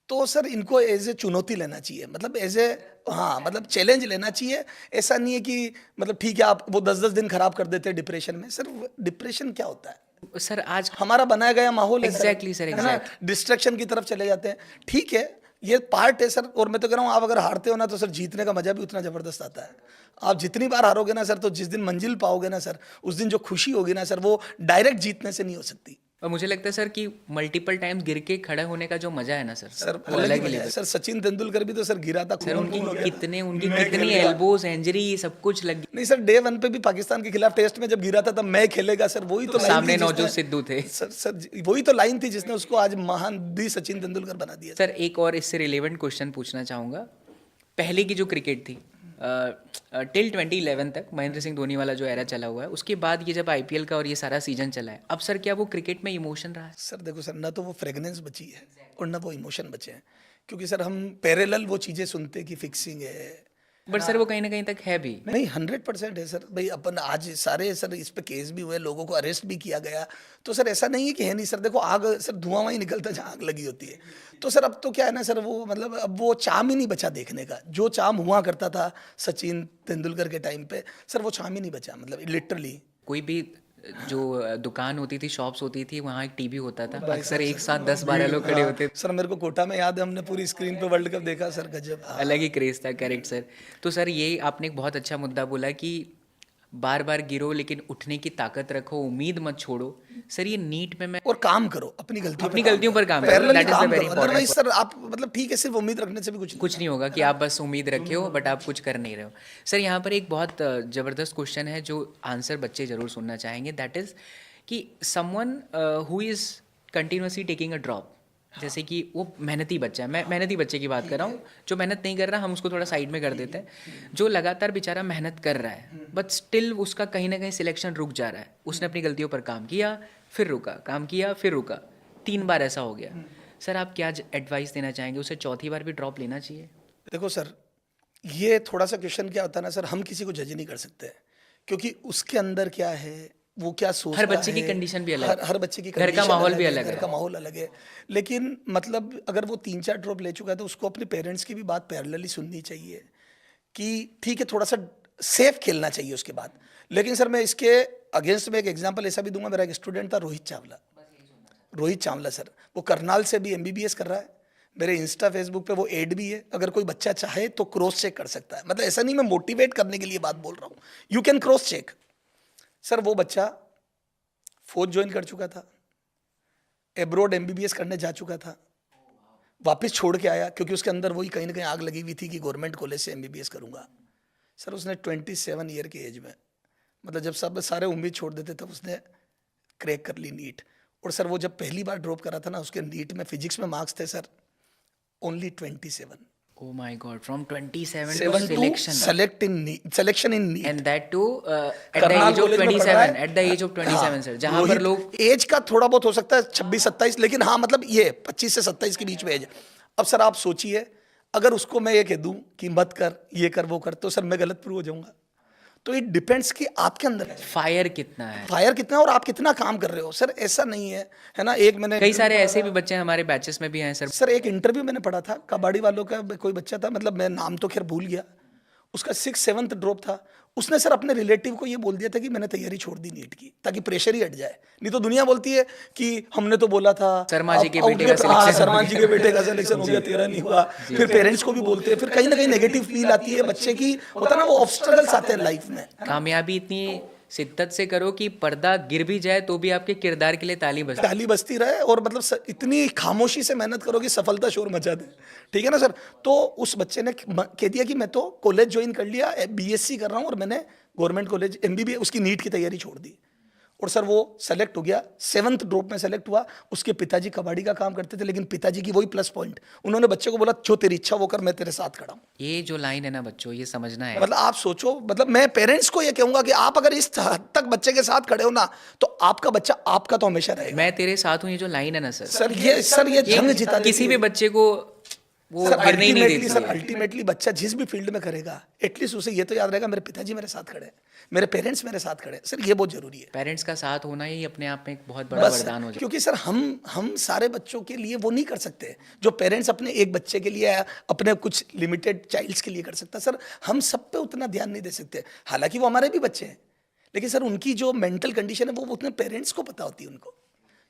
तो सर इनको एज ए चुनौती लेना चाहिए, मतलब एज ए, हाँ मतलब चैलेंज लेना चाहिए। ऐसा नहीं है कि मतलब ठीक है आप वो 10-10 दिन खराब कर देते हैं डिप्रेशन में। सर डिप्रेशन क्या होता है
सर आज
हमारा बनाया गया माहौल है
Exactly, sir,
है ना, डिस्ट्रैक्शन की तरफ चले जाते हैं। ठीक है, ये पार्ट है सर। और मैं तो कह रहा हूँ, आप अगर हारते हो ना तो सर जीतने का मजा भी उतना जबरदस्त आता है। आप जितनी बार हारोगे ना सर, तो जिस दिन मंजिल पाओगे ना सर, उस दिन जो खुशी होगी ना सर, वो डायरेक्ट जीतने से नहीं हो सकती।
और मुझे लगता है सर कि मल्टीपल टाइम्स गिर के खड़े होने का जो मजा है ना सर,
सर
वो अलग ही
मजा है। सर सचिन तेंदुलकर भी तो सर गिरा था,
सर
खून हो गया।
उनकी कितनी एल्बोज, इंजरी, सब कुछ लग गई।
नहीं सर, डे 1 पे भी पाकिस्तान के खिलाफ टेस्ट में जब गिरा था, तब मैं खेलेगा सर, वही तो लाइन
सामने
थी
नवजोत
जिसने-
सिद्धू थे।
सर वही तो लाइन थी जिसने उसको आज महान दी सचिन तेंदुलकर बना दिया।
सर एक और इससे रिलेवेंट क्वेश्चन पूछना चाहूँगा। पहले की जो क्रिकेट थी टिल 2011 तक, महेंद्र सिंह धोनी वाला जो एरा चला हुआ है, उसके बाद ये जब आईपीएल का और ये सारा सीजन चला है, अब सर क्या वो क्रिकेट में इमोशन रहा है?
सर देखो सर, ना तो वो फ्रेगनेंस बची है और ना वो इमोशन बचे हैं, क्योंकि सर हम पैरेलल वो चीज़ें सुनते कि फिक्सिंग है।
बट सर वो कहीं ना कहीं तक है भी।
नहीं 100% है सर भाई। अपन आज सारे सर इस पे केस भी हुए, लोगों को अरेस्ट भी किया गया। तो सर ऐसा नहीं है कि है नहीं सर। देखो आग सर, धुआं वहीं निकलता है जहाँ आग लगी होती है। तो सर अब तो क्या है ना सर, वो मतलब अब वो चाम ही नहीं बचा देखने का, जो चाम हुआ करता था सचिन तेंदुलकर के टाइम पे। सर वो चाम ही नहीं बचा, मतलब लिटरली।
कोई भी जो दुकान होती थी, शॉप्स होती थी, वहाँ एक टीवी होता था, अक्सर एक साथ 10-12 लोग खड़े होते थे।
सर मेरे को कोटा में याद है, हमने पूरी स्क्रीन पे वर्ल्ड कप देखा सर, गजब।
अलग ही क्रेज था, करेक्ट सर। तो सर ये आपने एक बहुत अच्छा मुद्दा बोला कि बार बार गिरो लेकिन उठने की ताकत रखो, उम्मीद मत छोड़ो। सर ये नीट में मैं
और काम करो अपनी गलतियों
पर काम करो,
Parallelly
दैट इज द
काम
वेरी
करो।
इंपॉर्टेंट।
Otherwise सर आप मतलब ठीक है, सिर्फ उम्मीद रखने से भी कुछ
नहीं होगा कि आप बस उम्मीद रखे हो बट आप कुछ कर नहीं रहे हो। सर यहाँ पर एक बहुत ज़बरदस्त क्वेश्चन है जो आंसर बच्चे ज़रूर सुनना चाहेंगे, दैट इज़ कि someone who is continuously taking a drop, जैसे कि वो मेहनती बच्चा है, मैं मेहनती बच्चे की बात कर रहा हूँ, जो मेहनत नहीं कर रहा हम उसको थोड़ा साइड में कर देते हैं। जो लगातार बेचारा मेहनत कर रहा है बट स्टिल उसका कहीं ना कहीं सिलेक्शन रुक जा रहा है। उसने अपनी गलतियों पर काम किया, फिर रुका, काम किया, फिर रुका, 3 बार ऐसा हो गया। सर आप क्या एडवाइस देना चाहेंगे, उसे चौथी बार भी ड्रॉप लेना चाहिए?
देखो सर, ये थोड़ा सा क्वेश्चन क्या होता है ना सर, हम किसी को जज नहीं कर सकते, क्योंकि उसके अंदर क्या है, वो क्या सोचता है।
हर बच्चे की कंडीशन भी अलग है,
हर बच्चे की
घर का माहौल भी अलग है,
घर का माहौल अलग है। लेकिन मतलब अगर वो 3-4 ड्रॉप ले चुका है तो उसको अपने पेरेंट्स की भी बात पैरेलली सुननी चाहिए कि ठीक है, थोड़ा सा सेफ खेलना चाहिए उसके बाद। लेकिन सर मैं इसके अगेंस्ट में एक एग्जांपल ऐसा भी दूंगा। मेरा एक स्टूडेंट था रोहित चावला सर, वो करनाल से भी MBBS कर रहा है। मेरे इंस्टा फेसबुक पे वो एड भी है, अगर कोई बच्चा चाहे तो क्रॉस चेक कर सकता है। मतलब ऐसा नहीं मैं मोटिवेट करने के लिए बात बोल रहा हूँ, you can cross check. Sir वो बच्चा फौज ज्वाइन कर चुका था, एब्रोड MBBS करने जा चुका था, वापस छोड़ के आया क्योंकि उसके अंदर वही कहीं ना कहीं आग लगी हुई थी कि गवर्नमेंट कॉलेज से MBBS करूंगा। सर उसने 27 ईयर की एज में, मतलब जब सब सारे उम्मीद छोड़ देते तब उसने क्रैक कर ली नीट। और सर वो जब पहली बार ड्रॉप करा था ना, उसके नीट में फिजिक्स में मार्क्स थे sir only 27।
Oh my God, from 27 to
selection in NEET,
and that too at the
Karnal
age of
college में पढ़
27,
रहा है।
at the age of 27 sir, जहाँ पर
रोहित
लोग
एज का थोड़ा बहुत हो सकता है 26-27, लेकिन हाँ मतलब ये 25 से 27 के बीच में एज। अब सर आप सोचिए, अगर उसको मैं ये कह दूं कि मत कर, ये कर, वो कर, तो सर मैं गलत प्रूव हो जाऊंगा। तो इट डिपेंड्स कि आपके अंदर
फायर कितना है।
फायर कितना है और आप कितना काम कर रहे हो। सर ऐसा नहीं है ना। एक मैंने
कई सारे ऐसे भी बच्चे हमारे बैचेस में भी हैं सर।
सर एक इंटरव्यू मैंने पढ़ा था कबाड़ी वालों का, कोई बच्चा था, मतलब मैं नाम तो खैर भूल गया, उसका 6th-7th ड्रॉप था। उसने सर अपने रिलेटिव को ये बोल दिया था कि मैंने तैयारी छोड़ दी नीट की, ताकि प्रेशर ही हट जाए। नहीं तो दुनिया बोलती है कि हमने तो बोला था,
शर्मा जी के
आप
बेटे का
outlet- हाँ,
selection
शर्मा जी के बेटे का सिलेक्शन हो गया, तेरा नहीं हुआ। फिर पेरेंट्स को भी बोलते हैं, फिर कहीं ना कहीं नेगेटिव फील आती है बच्चे की, होता है ना, वो ऑब्स्टेकल्स आते हैं लाइफ में।
कामयाबी इतनी शिद्दत से करो कि पर्दा गिर भी जाए तो भी आपके किरदार के लिए ताली बजे।
ताली बजती रहे, और मतलब इतनी खामोशी से मेहनत करो कि सफलता शोर मचा दे। ठीक है ना सर। तो उस बच्चे ने कह दिया कि मैं तो कॉलेज ज्वाइन कर लिया, बीएससी कर रहा हूँ, और मैंने गवर्नमेंट कॉलेज एमबीबीएस उसकी नीट की तैयारी छोड़ दी। और सर वो सेलेक्ट हो गया, 7th ड्रॉप में सेलेक्ट हुआ। उसके पिताजी कबाड़ी का काम करते थे, लेकिन पिताजी की वही प्लस पॉइंट, उन्होंने बच्चे को बोला जो तेरी इच्छा वो कर, मैं तेरे साथ खड़ा हूँ।
ये जो लाइन है ना बच्चों, ये समझना है।
मतलब आप सोचो, मतलब मैं पेरेंट्स को ये कहूंगा कि आप अगर इस हद तक बच्चे के साथ खड़े हो ना, तो आपका बच्चा आपका तो हमेशा रहेगा।
मैं तेरे साथ हूँ, ये जो लाइन है ना सर,
सर ये जंग जिता देती
किसी
है।
भी बच्चे को वो
सर
गिरने ही नहीं
अल्टीमेटली
देती
सर
है।
अल्टीमेटली बच्चा जिस भी फील्ड में करेगा, एटलीस्ट उसे ये तो याद रहेगा मेरे पिताजी मेरे साथ खड़े हैं, मेरे पेरेंट्स मेरे साथ खड़े हैं। सर ये बहुत जरूरी है।
पेरेंट्स का साथ होना ही अपने आप में एक बहुत बड़ा
बस
वरदान हो जाए।
क्योंकि सर हम सारे बच्चों के लिए वो नहीं कर सकते जो पेरेंट्स अपने एक बच्चे के लिए या अपने कुछ लिमिटेड चाइल्ड्स के लिए कर सकता। सर हम सब पे उतना ध्यान नहीं दे सकते, हालांकि वो हमारे भी बच्चे हैं, लेकिन सर उनकी जो मेंटल कंडीशन है वो उतने पेरेंट्स को पता होती है उनको,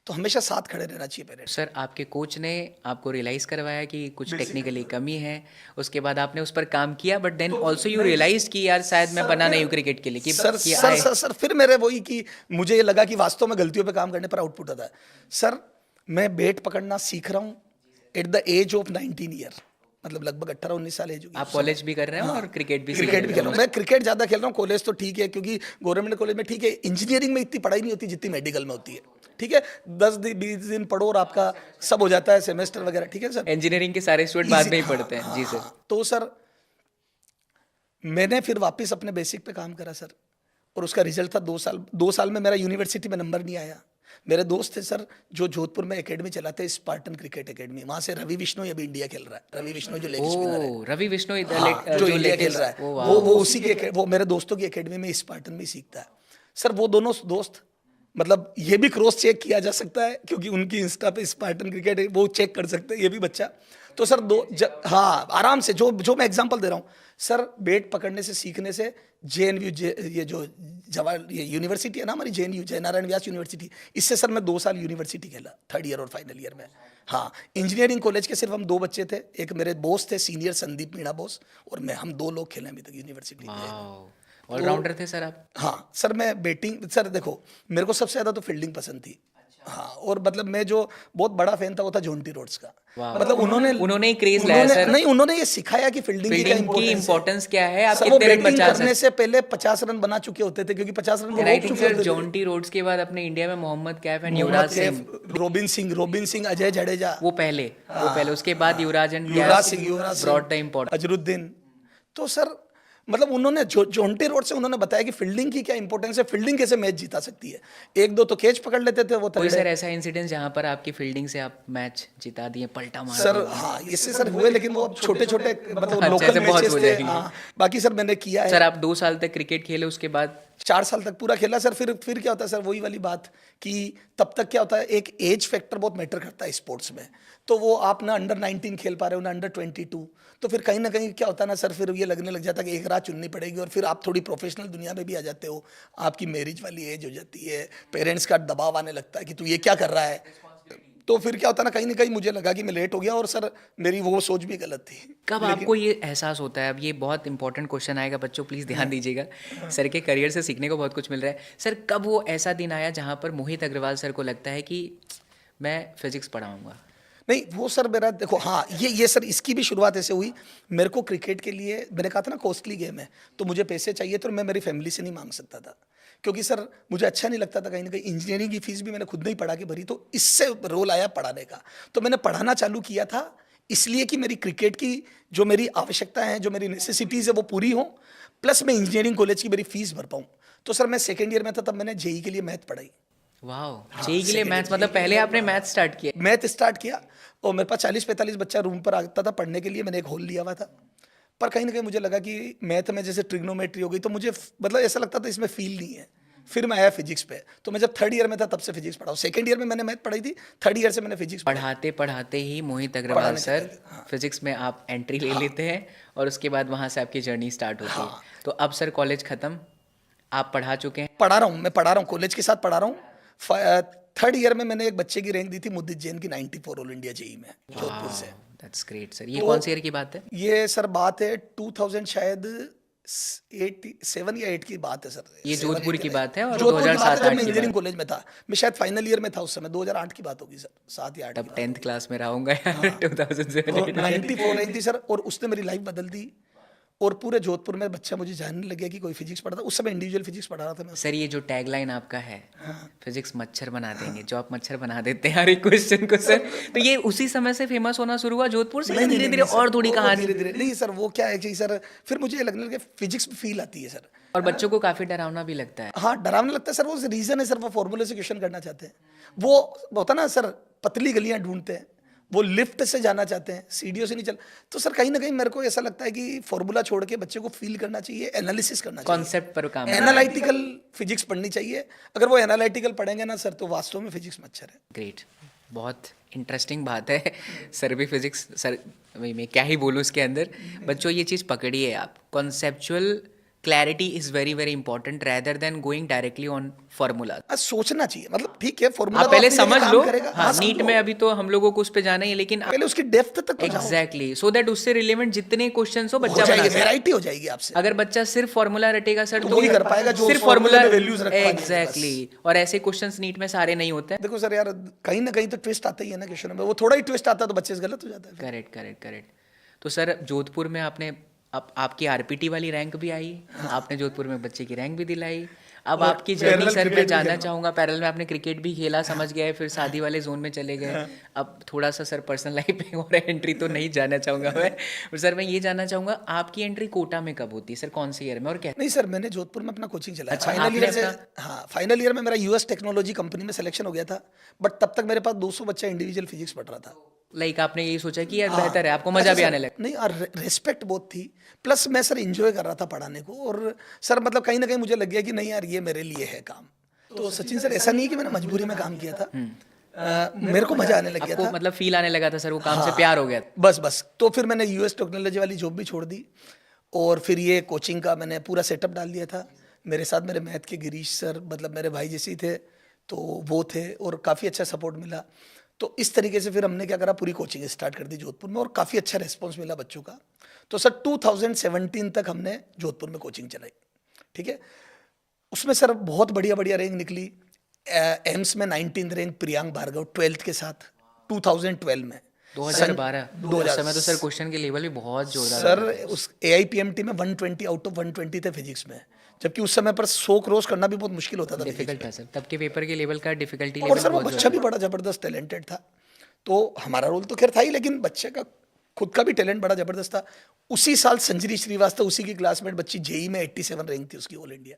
तो हमेशा साथ खड़े रहना चाहिए पेरेंट्स।
सर आपके कोच ने आपको रियलाइज करवाया कि कुछ टेक्निकली कमी है, उसके बाद आपने उस पर काम किया, but then also you realize कि यार शायद मैं बना नहीं हूँ क्रिकेट के लिए कि
सर फिर मेरे वही कि मुझे ये लगा कि वास्तव में गलतियों पे काम करने पर आउटपुट आता है। सर मैं बैट पकड़ना सीख रहा हूँ at the age of 19 year, मतलब लगभग 18-19 साल एज होगी।
आप कॉलेज भी कर रहे हैं और क्रिकेट भी
क्रिकेट भी खेल रहा हूँ मैं। क्रिकेट ज़्यादा खेल रहा हूँ, कॉलेज तो ठीक है क्योंकि गवर्नमेंट कॉलेज में ठीक है, इंजीनियरिंग में इतनी पढ़ाई नहीं होती जितनी मेडिकल में होती है। ठीक है, 10-20 दिन पढ़ो और आपका सब हो जाता है, सेमेस्टर वगैरह। ठीक है सर।
इंजीनियरिंग के सारे स्टूडेंट बाद में ही पढ़ते हैं। जी सर।
तो सर मैंने फिर वापस अपने बेसिक पे काम करा सर, और उसका रिजल्ट था 2 साल में मेरा यूनिवर्सिटी में नंबर नहीं आया। मेरे दोस्त थे सर जो जोधपुर में एकेडमी चलाते हैं, स्पार्टन क्रिकेट एकेडमी, वहाँ से रवि विष्णु अभी इंडिया खेल रहा है। रवि विष्णु जो लेग स्पिनर है,
रवि विष्णु
जो इंडिया खेल रहा है, वो उसी के, वो मेरे दोस्तों की एकेडमी में स्पार्टन में सीखता है। सर वो दोनों दोस्त, मतलब ये भी क्रॉस चेक किया जा सकता है क्योंकि उनकी इंस्टा पे स्पार्टन क्रिकेट है, वो चेक कर सकते हैं ये भी बच्चा। तो सर हाँ आराम से, जो मैं एग्जांपल दे रहा हूँ सर, बैट पकड़ने से सीखने से JNU ये जो जवाहर ये यूनिवर्सिटी है ना हमारी, JNU जय नारायण व्यास यूनिवर्सिटी, इससे सर मैं 2 साल यूनिवर्सिटी खेला, 3rd ईयर और फाइनल ईयर में। हाँ, इंजीनियरिंग कॉलेज के सिर्फ हम 2 बच्चे थे, एक मेरे बॉस थे सीनियर संदीप मीणा बॉस, और मैं, हम 2 लोग खेले अभी तक यूनिवर्सिटी में।
ऑलराउंडर थे सर आप।
हाँ सर मैं बैटिंग, सर देखो मेरे को सबसे ज़्यादा तो फील्डिंग पसंद थी। हाँ, और मतलब मैं जो बहुत बड़ा फैन था वो था जॉन्टी रोड्स का। मतलब उन्होंने
ही क्रेज लाया सर।
नहीं, उन्होंने ये सिखाया कि फील्डिंग
की इंपॉर्टेंस क्या है, आप
सर वो
कितने रन
बैटिंग
बचा
करने से पहले 50 रन बना चुके होते थे, क्योंकि 50 run
I think sir Jonty Rhodes के बाद अपने इंडिया में मोहम्मद कैफ एंड युवराज सिंह,
रोबिन सिंह, अजय जडेजा,
वो पहले उसके बाद Yuvraj
Singh
brought the importance,
Azharuddin. तो सर मतलब उन्होंने जॉन्टी रोड से उन्होंने बताया कि फील्डिंग की क्या इंपॉर्टेंस है, फील्डिंग कैसे मैच जीता सकती है। 1-2 तो कैच पकड़ लेते थे वो।
कोई सर ऐसा इंसिडेंट जहां पर आपकी फील्डिंग से आप मैच जिता दिए, पलटा मारा?
सर हाँ, इससे सर हुए, लेकिन वो छोटे छोटे मतलब लोकल मैचेस थे। हाँ, बाकी सर मैंने किया है।
सर आप 2 साल तक क्रिकेट खेले, उसके बाद
4 साल तक पूरा खेला सर। फिर क्या होता है सर, वही वाली बात कि तब तक क्या होता है, एक एज फैक्टर बहुत मैटर करता है स्पोर्ट्स में। तो वो आप ना अंडर 19 खेल पा रहे हो ना अंडर 22, तो फिर कहीं ना कहीं क्या होता है ना सर, फिर ये लगने लग जाता है कि एक राह चुननी पड़ेगी, और फिर आप थोड़ी प्रोफेशनल दुनिया में भी आ जाते हो, आपकी मैरिज वाली एज हो जाती है, पेरेंट्स का दबाव आने लगता है कि तू ये क्या कर रहा है। तो फिर क्या होता है ना कहीं मुझे लगा कि मैं लेट हो गया, और सर मेरी वो सोच भी गलत थी।
कब आपको ये एहसास होता है? अब ये बहुत इंपॉर्टेंट क्वेश्चन आएगा बच्चों, प्लीज़ ध्यान दीजिएगा। सर के करियर से सीखने को बहुत कुछ मिल रहा है। सर कब वो ऐसा दिन आया जहाँ पर मोहित अग्रवाल सर को लगता है कि मैं फिजिक्स पढ़ाऊँगा?
नहीं वो सर मेरा देखो, हाँ ये सर इसकी भी शुरुआत ऐसे हुई। मेरे को क्रिकेट के लिए, मैंने कहा था ना कॉस्टली गेम है, तो मुझे पैसे चाहिए, तो मैं मेरी फैमिली से नहीं मांग सकता था, क्योंकि सर मुझे अच्छा नहीं लगता था कहीं ना कहीं। इंजीनियरिंग की फीस भी मैंने खुद नहीं पढ़ा के भरी, तो इससे रोल आया पढ़ाने का। तो मैंने पढ़ाना चालू किया था इसलिए कि मेरी क्रिकेट की जो मेरी आवश्यकताएं हैं, जो मेरी नेसेसिटीज़ है वो पूरी हों, प्लस मैं इंजीनियरिंग कॉलेज की मेरी फीस भर पाऊँ। तो सर मैं 2nd ईयर में था, तब मैंने जेई के लिए मैथ पढ़ाई।
वाह, जेई के लिए मैथ्स, मतलब पहले आपने मैथ स्टार्ट किया?
मैथ स्टार्ट किया, और मेरे पास 40-45 बच्चा रूम पर आता था पढ़ने के लिए। मैंने एक हॉल लिया हुआ था, पर कहीं ना कहीं मुझे लगा कि मैथ में जैसे ट्रिग्नोमेट्री हो गई तो मुझे मतलब ऐसा लगता था इसमें फील नहीं है। फिर मैं आया फिजिक्स पे, तो मैं जब थर्ड ईयर में था तब से फिजिक्स पढ़ा हूँ। सेकंड ईयर में मैंने मैथ पढ़ाई थी, थर्ड ईयर से मैंने फिजिक्स
पढ़ाते पढ़ाते ही मोहित अग्रवाल
पढ़ाने
सर
चले गए, हाँ।
फिजिक्स में आप एंट्री ले लेते हैं और उसके बाद वहाँ से आपकी जर्नी स्टार्ट होती है।
हाँ।
तो अब सर कॉलेज ख़त्म, आप पढ़ा चुके हैं।
पढ़ा रहा हूँ, मैं पढ़ा रहा हूँ, कॉलेज के साथ पढ़ा रहा हूँ। थर्ड ईयर में मैंने एक बच्चे की रैंक दी थी मुदित जैन की 94 ऑल इंडिया जेई में, जोधपुर से।
That's great sir. ये
तो
कौन सी ईयर की बात है?
ये सर बात है 2000 शायद 7 या 8 की बात है सर।
ये
7,
जोधपुर
8
की बात है और
जोधपुर की बात
2007-8
है जब मैं
की बात।
इंजीनियरिंग कॉलेज में था। मैं शायद फाइनल ईयर में था उस समय, 2008 की बात होगी सर, 7 या 8
तब 10th क्लास में रहूंगा यार। 2007
94 रही थी सर, और उसने मेरी लाइफ बदल दी। और पूरे जोधपुर में बच्चा मुझे जानने लग गया कि कोई फिजिक्स पढ़ा था। उस समय इंडिविजुअल फिजिक्स पढ़ा रहा था मैं।
सर ये जो टैगलाइन आपका है, फिजिक्स मच्छर बना देंगे, जो आप मच्छर बना देते हैं हर एक क्वेश्चन को सर, तो ये उसी समय से फेमस होना शुरू हुआ जोधपुर से? धीरे धीरे और थोड़ी कहानी?
धीरे धीरे नहीं सर, वो क्या है कि सर फिर मुझे लगने लगा फिजिक्स में फील आती है सर।
और बच्चों को काफी डरावना भी लगता है।
हाँ, डरावने लगता है सर। वो रीजन है सर, वो फॉर्मूले से क्वेश्चन करना चाहते हैं। वो होता ना सर, पतली गलियां ढूंढते हैं, वो लिफ्ट से जाना चाहते हैं, सीढ़ियों से नहीं चल। तो सर कहीं ना कहीं मेरे को ऐसा लगता है कि फॉर्मूला छोड़ के बच्चे को फील करना चाहिए, एनालिसिस करना चाहिए,
कॉन्सेप्ट पर काम करना।
एनालिटिकल फिजिक्स पढ़नी चाहिए। अगर वो एनालिटिकल पढ़ेंगे ना सर, तो वास्तव में फिजिक्स मच्छर है।
ग्रेट, बहुत इंटरेस्टिंग बात है। सर भी फिजिक्स, सर मैं क्या ही बोलूँ इसके अंदर। बच्चों ये चीज़ पकड़िए आप, conceptual clarity is very very important rather than going directly on formula.
सोचना चाहिए, मतलब ठीक है फॉर्मूला
आप पहले
अपनी जगह
समझ
काम
लो।
करेगा।
हाँ,
समझ
नीट
लो।
में अभी तो हम लोगों को उस पर जाना ही है, लेकिन
पहले उसकी डेप्थ तक तो जाओ।
एग्जैक्टली, सो दैट उससे रिलेवेंट जितने क्वेश्चन हो
हो
बच्चा बना
जाएगी,
सके।
वैरायटी हो जाएगी आपसे।
अगर बच्चा सिर्फ फार्मूला रटेगा सर
तो वही कर पाएगा जो
सिर्फ
उस formula
फार्मूला
में values रख पाएगा बस।
एग्जैक्टली। और ऐसे क्वेश्चंस नीट में सारे नहीं होते हैं।
देखो सर यार, कहीं ना कहीं तो ट्विस्ट आता ही है ना क्वेश्चन में। वो थोड़ा ही ट्विस्ट आता है तो बच्चे से गलत हो जाता है।
Correct correct correct. तो सर जोधपुर में आपने आपकी आरपीटी वाली रैंक भी आई, आपने जोधपुर में बच्चे की रैंक भी दिलाई। अब
और
आपकी जर्नी
parallel
सर मैं
cricket भी
जानना
खेला।
चाहूँगा। पैरेलल में आपने क्रिकेट भी खेला, समझ गए, फिर शादी वाले जोन में चले गए। अब थोड़ा सा सर पर्सनल लाइफ में और एंट्री तो नहीं जानना चाहूँगा मैं, पर सर मैं ये जानना चाहूँगा आपकी एंट्री कोटा में कब होती है सर, कौन से ईयर में और क्या?
नहीं सर, मैंने जोधपुर में अपना कोचिंग चलाया।
अच्छा,
फाइनल
आपने
ईयर से,
अपना-
हाँ फाइनल ईयर में मेरा यूएस टेक्नोलॉजी कंपनी में सिलेक्शन हो गया था। बट तब तक मेरे पास 200 बच्चा इंडिविजुअल फिजिक्स पढ़ रहा था।
लाइक आपने यही सोचा कि यार
हाँ।
बेहतर है, आपको मजा
अच्छा
भी
सर,
आने लगा?
नहीं, और रेस्पेक्ट बहुत थी। प्लस मैं सर एंजॉय कर रहा था पढ़ाने को। और सर मतलब कहीं ना कहीं मुझे लग गया कि नहीं यार ये मेरे लिए है काम। तो सचिन सर ऐसा नहीं है कि मैंने मजबूरी में काम किया था। मेरे को मजा आने लग गया
आपको
था।
मतलब फील आने लगा था सर, वो काम से
हाँ,
प्यार हो गया?
बस तो फिर मैंने यूएस टेक्नोलॉजी वाली जॉब भी छोड़ दी और फिर ये कोचिंग का मैंने पूरा सेटअप डाल दिया था। मेरे साथ मेरे मैथ के गिरीश सर, मतलब मेरे भाई जैसे ही थे, तो वो थे और काफ़ी अच्छा सपोर्ट मिला। तो इस तरीके से फिर हमने क्या करा, पूरी कोचिंग स्टार्ट कर दी जोधपुर में और काफ़ी अच्छा रिस्पॉन्स मिला बच्चों का। तो सर 2017 तक हमने जोधपुर में कोचिंग चलाई। ठीक है, उसमें सर बहुत बढ़िया बढ़िया रैंक निकली। एम्स में 19th rank Priyank Bhargava 12th के साथ 2012 में।
2012
2000
उस समय तो सर क्वेश्चन के लेवल भी बहुत जोरदार
सर उस AIPMT में 120 आउट ऑफ 120 थे फिजिक्स में, जबकि उस समय पर 100 क्रॉस करना भी बहुत मुश्किल होता था physics
डिफिकल्ट था सर, तब के पेपर के लेवल का डिफिकल्टी
में। और
लेवल
सर वो
बहुत
बच्चा भी बड़ा जबरदस्त टैलेंटेड था। तो हमारा रोल तो खैर था ही, लेकिन बच्चे का खुद का भी टैलेंट बड़ा जबरदस्त था। उसी साल संजरी श्रीवास्तव, उसी की क्लासमेट बच्ची, जेई में 87 रैंक थी उसकी ऑल इंडिया।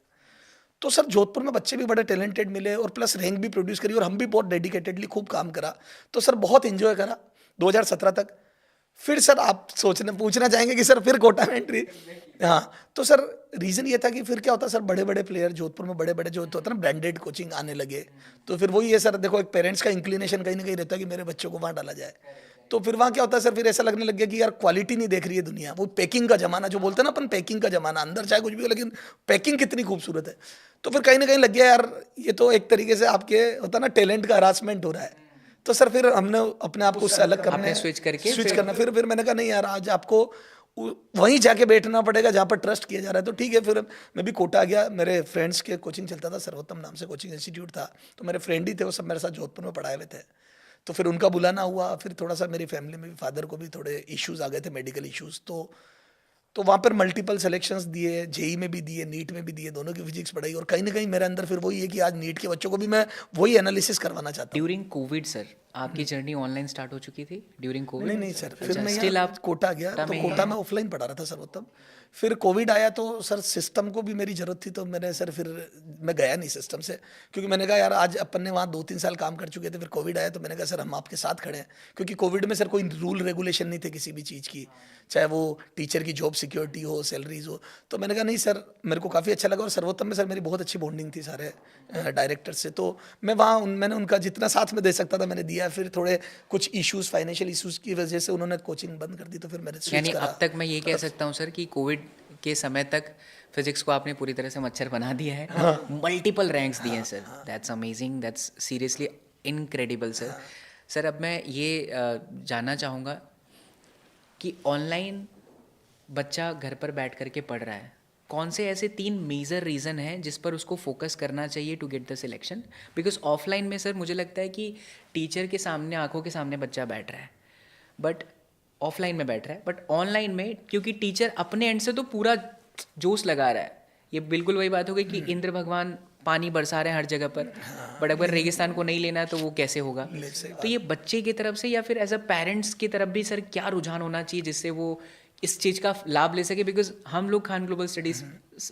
तो सर जोधपुर में बच्चे भी बड़े टैलेंटेड मिले और प्लस रैंक भी प्रोड्यूस करी और हम भी बहुत डेडिकेटेडली खूब काम करा। तो सर बहुत एंजॉय करा 2017 तक। फिर सर आप पूछना चाहेंगे कि सर फिर कोटा में एंट्री? हाँ, तो सर रीज़न ये था कि फिर क्या होता सर, बड़े बड़े प्लेयर जोधपुर में, बड़े बड़े जो होता है ना ब्रांडेड कोचिंग आने लगे। तो फिर वही है सर, देखो एक पेरेंट्स का इंक्लिनेशन कहीं ना कहीं रहता है कि मेरे बच्चों को वहाँ डाला जाए। तो फिर वहाँ क्या होता है सर, फिर ऐसा लगने लग गया कि यार क्वालिटी नहीं देख रही है दुनिया। वो पैकिंग का ज़माना जो बोलते हैं ना अपन, पैकिंग का ज़माना, अंदर चाहे कुछ भी हो लेकिन पैकिंग कितनी खूबसूरत है। तो फिर कहीं ना कहीं लग गया यार ये तो एक तरीके से आपके होता ना टैलेंट का हरासमेंट हो रहा है। तो सर फिर हमने अपने आप को उससे अलग करने
स्विच करके
स्विच करना। फिर मैंने कहा नहीं यार, आज आपको वहीं जाके बैठना पड़ेगा जहाँ पर ट्रस्ट किया जा रहा है। तो ठीक है, फिर मैं भी कोटा आ गया। मेरे फ्रेंड्स के कोचिंग चलता था, सर्वोत्तम नाम से कोचिंग इंस्टीट्यूट था। तो मेरे फ्रेंड ही थे, वो सब मेरे साथ जोधपुर में पढ़ाए हुए थे। तो फिर उनका बुलाना हुआ। फिर थोड़ा सा मेरी फैमिली में भी, फादर को भी थोड़े इश्यूज आ गए थे, मेडिकल इश्यूज। तो वहाँ पर मल्टीपल सिलेक्शंस दिए, जेई में भी दिए, नीट में भी दिए, दोनों की फिजिक्स पढ़ाई। और कहीं ना कहीं मेरे अंदर फिर वही है कि आज नीट के बच्चों को भी मैं वही एनालिसिस करवाना चाहता हूँ।
ड्यूरिंग कोविड सर आपकी जर्नी ऑनलाइन स्टार्ट हो चुकी थी ड्यूरिंग कोविड?
नहीं सर, फिर
अच्छा,
मैं
स्टिल
यहाँ
आप
कोटा गया,
कोटा
तो
में
कोटा
हैं?
में ऑफलाइन पढ़ा रहा था सर वो तब। फिर कोविड आया तो सर सिस्टम को भी मेरी ज़रूरत थी, तो मैंने सर फिर मैं गया नहीं सिस्टम से, क्योंकि मैंने कहा यार आज अपन ने वहाँ 2-3 साल काम कर चुके थे, फिर कोविड आया तो मैंने कहा सर हम आपके साथ खड़े हैं, क्योंकि कोविड में सर कोई रूल रेगुलेशन नहीं थे किसी भी चीज़ की, चाहे वो टीचर की जॉब सिक्योरिटी हो, सैलरीज हो। तो मैंने कहा नहीं सर, मेरे को काफ़ी अच्छा लगा, और सर्वोत्तम में सर मेरी बहुत अच्छी बॉन्डिंग थी सारे डायरेक्टर से, तो मैं वहाँ मैंने उनका जितना साथ में दे सकता था मैंने दिया। फिर थोड़े कुछ इश्यूज़, फाइनेंशियल इश्यूज़ की वजह से उन्होंने कोचिंग बंद कर दी, तो फिर मैंने स्विच
यानी
करा।
अब तक मैं ये कह सकता हूँ सर कि कोविड के समय तक फिजिक्स को आपने पूरी तरह से मच्छर बना दिया है, मल्टीपल रैंक्स दिए हैं sir. That's amazing, that's seriously incredible sir. Sir अब मैं ये जानना चाहूँगा कि ऑनलाइन बच्चा घर पर बैठ कर के पढ़ रहा है, कौन से ऐसे 3 मेजर रीज़न हैं जिस पर उसको फोकस करना चाहिए to get the selection? Because offline में सर मुझे लगता है कि टीचर के सामने, आंखों के सामने बच्चा बैठ रहा है, बट ऑफलाइन में बैठ रहा है, बट ऑनलाइन में क्योंकि टीचर अपने एंड से तो पूरा जोश लगा रहा है, ये बिल्कुल वही बात हो गई कि इंद्र भगवान पानी बरसा रहे हैं हर जगह पर, बट अगर रेगिस्तान को नहीं लेना है तो वो कैसे होगा? तो ये बच्चे की तरफ से या फिर एज अ पेरेंट्स की तरफ भी सर क्या रुझान होना चाहिए जिससे वो इस चीज़ का लाभ ले सके? बिकॉज हम लोग खान ग्लोबल स्टडीज़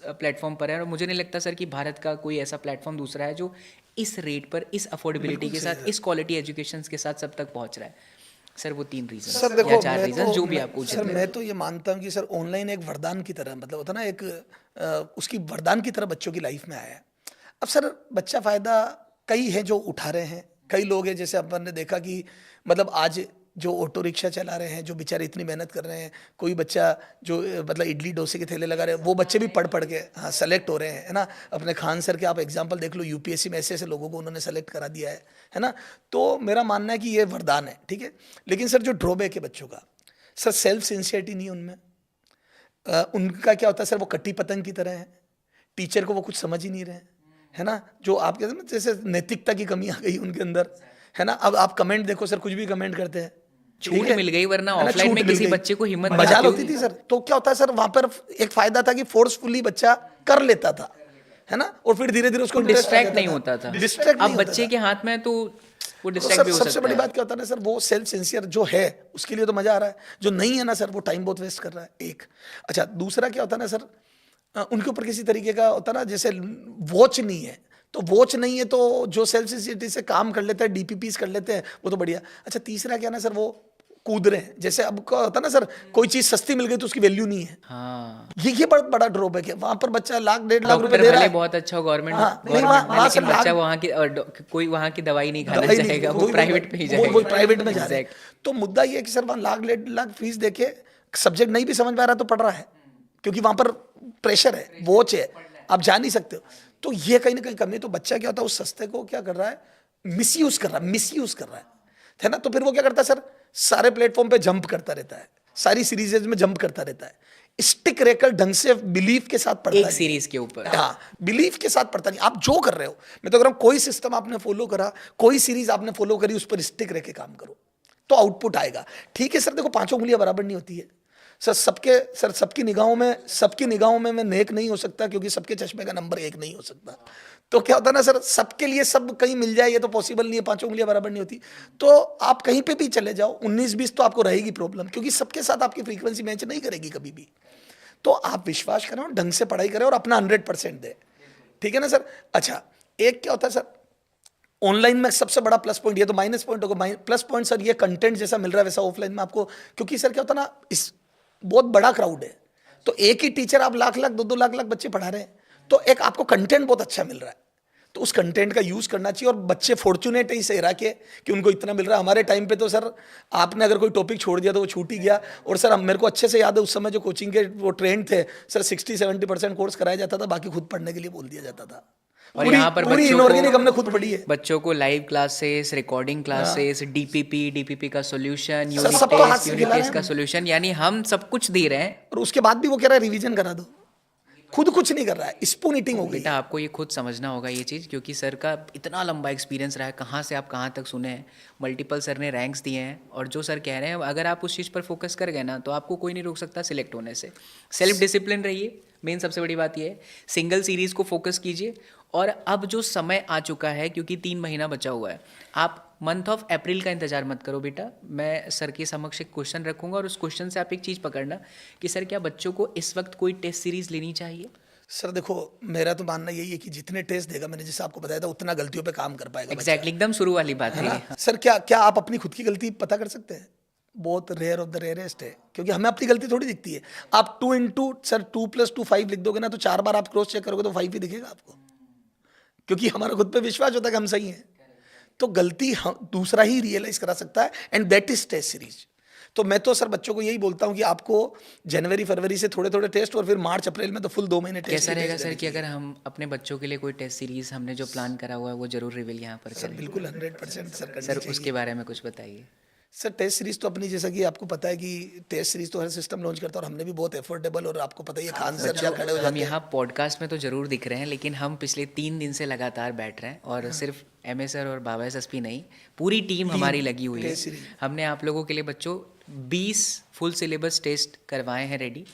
प्लेटफॉर्म पर हैं, और मुझे नहीं लगता सर कि भारत का कोई ऐसा प्लेटफॉर्म दूसरा है जो इस रेट पर, इस अफोर्डेबिलिटी के साथ, इस क्वालिटी एजुकेशन के साथ सब तक पहुंच रहा है। सर वो 3 रीजन
सर देखो,
या 4
मैं
रीजन
तो
जो भी
मैं-
आपको
सर मैं तो ये मानता हूँ कि सर ऑनलाइन एक वरदान की तरह, मतलब होता ना एक उसकी वरदान की तरह बच्चों की लाइफ में आया है। अब सर बच्चा फ़ायदा कई हैं जो उठा रहे हैं, कई लोग हैं जैसे अपन ने देखा कि मतलब आज जो ऑटो रिक्शा चला रहे हैं, जो बेचारे इतनी मेहनत कर रहे हैं, कोई बच्चा जो मतलब इडली डोसे के ठेले लगा रहे हैं, वो बच्चे भी पढ़ पढ़ के हाँ सेलेक्ट हो रहे हैं, है ना। अपने खान सर के आप एग्जांपल देख लो, यूपीएससी में ऐसे ऐसे लोगों को उन्होंने सेलेक्ट करा दिया है ना। तो मेरा मानना है कि ये वरदान है, ठीक है। लेकिन सर जो ड्रॉबैक है बच्चों का, सर सेल्फ सिंसियरिटी नहीं उनमें। उनका क्या होता है सर, वो कट्टी पतंग की तरह है, टीचर को वो कुछ समझ ही नहीं रहे, है ना। जो आप कहते हैं ना जैसे नैतिकता की कमी आ गई उनके अंदर, है ना। अब आप कमेंट देखो सर, कुछ भी कमेंट करते हैं,
छूट मिल गई, वरना
है ना,
ऑफलाइन
छूट
में
मिल
किसी
गई।
बच्चे को हिम्मत नहीं
मजाल
आती
होती थी सर। तो क्या होता है सर, वहां पर एक फायदा था कि फोर्सफुली बच्चा कर लेता था, है ना, और फिर धीरे धीरे उसको
डिस्ट्रैक्ट नहीं होता था।
डिस्ट्रैक्ट
अब
नहीं होता
बच्चे
था।
के हाथ में तो वो
तो
डिस्ट्रैक्ट
सर
भी हो
सबसे
सकता
बड़ी
है।
बात क्या होता है ना सर, वो सेल्फ सिंसियर जो है उसके लिए तो मजा आ रहा है, जो नहीं है ना सर वो टाइम बहुत वेस्ट कर रहा है, एक। अच्छा दूसरा क्या होता है ना सर, उनके ऊपर किसी तरीके का होता है ना, जैसे वॉच नहीं है, तो वॉच नहीं है तो जो सेल्फ सिंसियरिटी से काम कर लेते हैं, डीपीपीस कर लेते हैं, वो तो बढ़िया। अच्छा तीसरा क्या ना सर, वो कूद रहे हैं, जैसे अब क्या होता है ना सर, कोई चीज सस्ती मिल गई तो उसकी वैल्यू नहीं है।
हाँ,
ये बहुत बड़ा ड्रॉबैक है। वहां पर बच्चा 1-1.5 लाख रुपए
डॉक्टर
दे रहा
भले
है,
बहुत अच्छा गवर्नमेंट
हाँ, नहीं,
गवर्नमेंट में,
वहाँ
लेकिन
से
बच्चा
लाख-
वहाँ की कोई वहाँ की दवाई नहीं खाना
दवाई नहीं,
चाहेगा, वो
वही-
प्राइवेट पे ही
वही- वही
जाएगा।
प्राइवेट में जा रहे हैं।
Exact.
तो मुद्दा ये है कि सर वहाँ 1-1.5 लाख फीस देके सब्जेक्ट नहीं भी समझ में आ रहा तो पढ़ रहा है, क्योंकि वहां पर प्रेशर है, वॉच है, आप जा नहीं सकते हो। तो ये कहीं ना कहीं कमी है। तो बच्चा क्या होता है, उस सस्ते को क्या कर रहा है, मिसयूज कर रहा है ना। तो फिर वो क्या करता है सर, सारे प्लेटफॉर्म पे जंप करता रहता है, सारी सीरीजेज में जंप करता रहता है, स्टिक रहकर ढंग से बिलीफ के साथ पढ़ता
एक
नहीं।
सीरीज के ऊपर।
हाँ, बिलीफ के साथ पढ़ता नहीं। आप जो कर रहे हो, मैं तो कह रहा हूं कोई सिस्टम आपने फॉलो करा, कोई सीरीज आपने फॉलो करी, उस पर स्टिक रह के काम करो तो आउटपुट आएगा। ठीक है सर, देखो 5 उंगलियां बराबर नहीं होती है सर, सबकी निगाहों में मैं नेक नहीं हो सकता, क्योंकि सबके चश्मे का नंबर 1 नहीं हो सकता। तो क्या होता है ना सर, सबके लिए सब कहीं मिल जाए ये तो पॉसिबल नहीं है, 5 उंगलियां बराबर नहीं होती। तो आप कहीं पे भी चले जाओ, 19-20 तो आपको रहेगी प्रॉब्लम, क्योंकि सबके साथ आपकी फ्रीक्वेंसी मैच नहीं करेगी कभी भी। तो आप विश्वास करें और ढंग से पढ़ाई करें और अपना 100% दें, ठीक है ना सर। अच्छा एक क्या होता है सर, ऑनलाइन में सबसे बड़ा प्लस पॉइंट, ये तो माइनस पॉइंट होगा, प्लस पॉइंट सर ये कंटेंट जैसा मिल रहा है वैसा ऑफलाइन में आपको, क्योंकि सर क्या होता है ना, इस बहुत बड़ा क्राउड है, तो एक ही टीचर आप लाख 2-2 लाख बच्चे पढ़ा रहे हैं, तो एक आपको कंटेंट बहुत अच्छा मिल रहा है, तो उस कंटेंट का यूज करना चाहिए। और बच्चे फॉर्चुनेट है इस एरा के कि उनको इतना मिल रहा है। हमारे टाइम पे तो सर आपने अगर कोई टॉपिक छोड़ दिया तो वो छूट ही गया। और सर मेरे को अच्छे से याद है उस समय जो कोचिंग के वो ट्रेंड थे सर, 60-70% कोर्स कराया जाता था, बाकी खुद पढ़ने के लिए बोल दिया जाता था।
और यहाँ पर
पूरी इनऑर्गेनिक हमने खुद पढ़ी है।
बच्चों को live classes, recording classes, DPP का सॉल्यूशन,
सर, सबको हाथ से
यूनिट
खिला रहे
टेस्ट का
हैं।
सॉल्यूशन, यानी हम सब कुछ दे रहे हैं।
और उसके बाद भी वो कह रहा है रिवीजन करा दो, खुद कुछ नहीं कर रहा है, स्पून ईटिंग हो गई।
बेटा आपको ये खुद समझना होगा ये चीज़, क्योंकि सर का इतना लंबा एक्सपीरियंस रहा है, कहाँ से आप कहाँ तक सुने हैं, मल्टीपल सर ने रैंक्स दिए हैं, और जो सर कह रहे हैं अगर आप उस चीज़ पर फोकस कर गए ना तो आपको कोई नहीं रोक सकता सिलेक्ट होने से। सेल्फ डिसिप्लिन रहिए, मेन सबसे बड़ी बात ये है। सिंगल सीरीज़ को फोकस कीजिए और अब जो समय आ चुका है, क्योंकि 3 महीना बचा हुआ है, आप मंथ ऑफ अप्रैल का इंतजार मत करो बेटा। मैं सर के समक्ष एक क्वेश्चन रखूंगा और उस क्वेश्चन से आप एक चीज़ पकड़ना कि सर क्या बच्चों को इस वक्त कोई टेस्ट सीरीज लेनी चाहिए?
सर देखो, मेरा तो मानना यही है कि जितने टेस्ट देगा, मैंने जैसे आपको बताया था, उतना गलतियों पे काम कर पाएगा
एग्जैक्टली, एकदम शुरू वाली बात
है
है।
ना? सर क्या क्या आप अपनी खुद की गलती पता कर सकते हैं? बहुत रेयर ऑफ द रेयरेस्ट है, क्योंकि हमें अपनी गलती थोड़ी दिखती है। आप 2 + 5 लिख दोगे ना, तो 4 बार आप क्रॉस चेक करोगे तो 5 ही दिखेगा आपको, क्योंकि हमारा खुद पे विश्वास होता है कि हम सही हैं। तो गलती दूसरा ही रियलाइज करा सकता है, and that is test series. तो मैं तो सर बच्चों को यही बोलता हूँ कि आपको जनवरी फरवरी से थोड़े थोड़े टेस्ट, और फिर मार्च अप्रैल में तो फुल 2 महीने टेस्ट।
कैसा रहेगा सर कि अगर हम अपने बच्चों के लिए कोई टेस्ट सीरीज हमने जो प्लान करा हुआ है वो जरूर रिवील यहाँ पर
सर
करें?
बिल्कुल 100% सर करनी
सर
चाहिए।
उसके बारे में कुछ बताइए।
सर टेस्ट सीरीज तो अपनी, जैसा कि आपको पता है कि टेस्ट सीरीज तो हर सिस्टम लॉन्च करता है, और हमने भी बहुत एफोर्डेबल, और आपको पता ही है खान सर जब खड़े हो
हम
जाते हैं।
यहाँ पॉडकास्ट में तो जरूर दिख रहे हैं, लेकिन हम पिछले 3 दिन से लगातार बैठ रहे हैं, और सिर्फ एमए सर और बाबा एसएसपी नहीं, पूरी टीम हमारी लगी हुई है।
Test series.
हमने आप लोगों के लिए बच्चों 20 फुल सिलेबस टेस्ट करवाए हैं रेडी,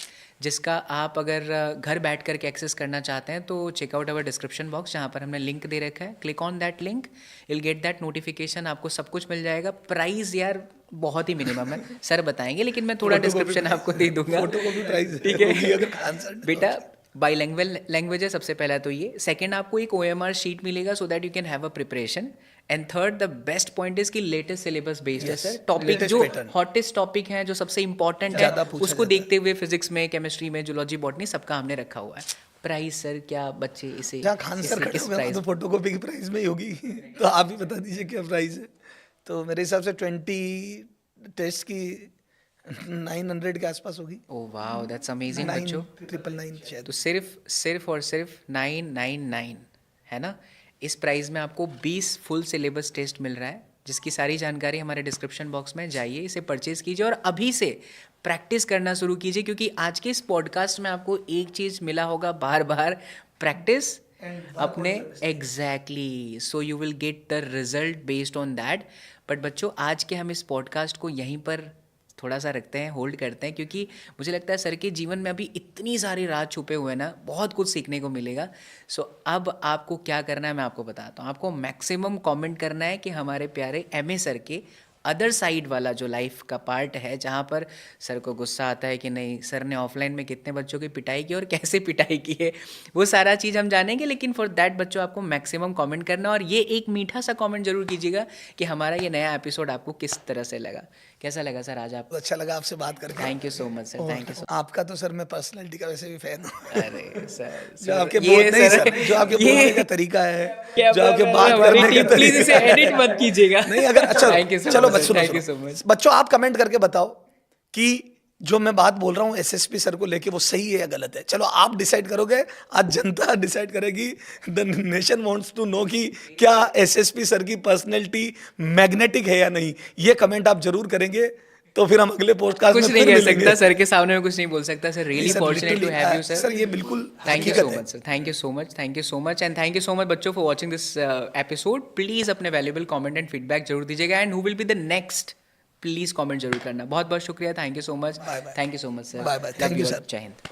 जिसका आप अगर घर बैठ कर के एक्सेस करना चाहते हैं तो चेकआउट अवर डिस्क्रिप्शन बॉक्स, जहाँ पर हमने लिंक दे रखा है। Click on that link, will get that notification, आपको सब कुछ मिल जाएगा। प्राइस यार बहुत ही मिनिमम है, सर बताएंगे, लेकिन मैं थोड़ा डिस्क्रिप्शन आपको दे दूंगा।
फोटो को भी प्राइस
ठीक है
अगर खान सर
बेटा। बाईलैंग्वेज लैंग्वेज है सबसे पहला तो ये। सेकंड, आपको एक OMR शीट मिलेगा so that you can have a preparation. And third, the best point is कि लेटेस्ट सिलेबस बेस्ड है सर। टॉपिक
latest
जो
pattern।
हॉटेस्ट टॉपिक हैं, जो सबसे इंपॉर्टेंट है,
ज़्यादा पूछा
उसको
जाता
देखते हुए फिजिक्स में, केमिस्ट्री में, जूलॉजी, बॉटनी, सबका हमने रखा हुआ है। प्राइस सर क्या बच्चे इसे
जहाँ खान सर खड़े
किस
होंगे
प्राइस?
तो फोटोकॉपी की प्राइस में ही होगी। तो आप ही बता दीजिए क्या प्राइस है। तो मेरे हिसाब से 20 टेस्ट की 900 के आसपास होगी।
ओह वाओ, दैट्स अमेजिंग बच्चों।
999 शायद।
तो सिर्फ और सिर्फ 999 है ना। इस प्राइस में आपको 20 फुल सिलेबस टेस्ट मिल रहा है, जिसकी सारी जानकारी हमारे डिस्क्रिप्शन बॉक्स में। जाइए, इसे परचेज कीजिए और अभी से प्रैक्टिस करना शुरू कीजिए, क्योंकि आज के इस पॉडकास्ट में आपको एक चीज़ मिला होगा बार बार, प्रैक्टिस अपने। Exactly, so you will get the result based on that. But बच्चों, आज के हम इस पॉडकास्ट को यहीं पर थोड़ा सा रखते हैं, होल्ड करते हैं, क्योंकि मुझे लगता है सर के जीवन में अभी इतनी सारी राज छुपे हुए हैं ना, बहुत कुछ सीखने को मिलेगा। सो अब आपको क्या करना है मैं आपको बताता हूँ। आपको मैक्सिमम कमेंट करना है कि हमारे प्यारे एमए सर के अदर साइड वाला जो लाइफ का पार्ट है, जहाँ पर सर को गुस्सा आता है कि नहीं सर ने ऑफलाइन में कितने बच्चों की पिटाई की और कैसे पिटाई की है, वो सारा चीज़ हम जानेंगे। लेकिन फॉर दैट बच्चों आपको मैक्सिमम कमेंट करना, और ये एक मीठा सा कमेंट जरूर कीजिएगा कि हमारा ये नया एपिसोड आपको किस तरह से लगा। कैसा लगा सर आज आपको?
अच्छा लगा आपसे बात करके।
Thank you so much sir, thank you सो।
आपका तो सर मैं पर्सनालिटी का वैसे भी फैन हूँ।
अरे सर,
जो आपके बोलने सर, जो आपके बोलने का तरीका है, जो आपके बात करने का
प्लीज इसे
तरीका
एडिट मत कीजिएगा।
नहीं अगर अच्छा
Thank you so
चलो
much,
बच्चों,
thank you so much.
बच्चों आप कमेंट करके बताओ कि जो मैं बात बोल रहा हूँ एसएसपी सर को लेके वो सही है या गलत है। चलो आप डिसाइड करोगे, आज जनता डिसाइड करेगी। The nation wants to know कि क्या एसएसपी सर की पर्सनैलिटी मैग्नेटिक है या नहीं। ये कमेंट आप जरूर करेंगे, तो फिर हम अगले पॉडकास्ट में
कुछ नहीं
फिर
कह
मिलेंगे।
सकता सर के सामने में, कुछ नहीं बोल सकता sir. Really
sir,
fortunate to
literally,
have you sir.
Sir ये बिल्कुल
थैंक यू
हकीकत
सो
है।
Much sir, thank you so much, thank you so much, and thank you so much बच्चों for watching this episode. Please अपने valuable comment and feedback जरूर दीजिएगा, and who will be the next, please comment जरूर करना। बहुत बहुत शुक्रिया, thank you so much,
Bye bye.
Thank you so much sir.
Bye bye. Thank you, sir.
जय हिंद।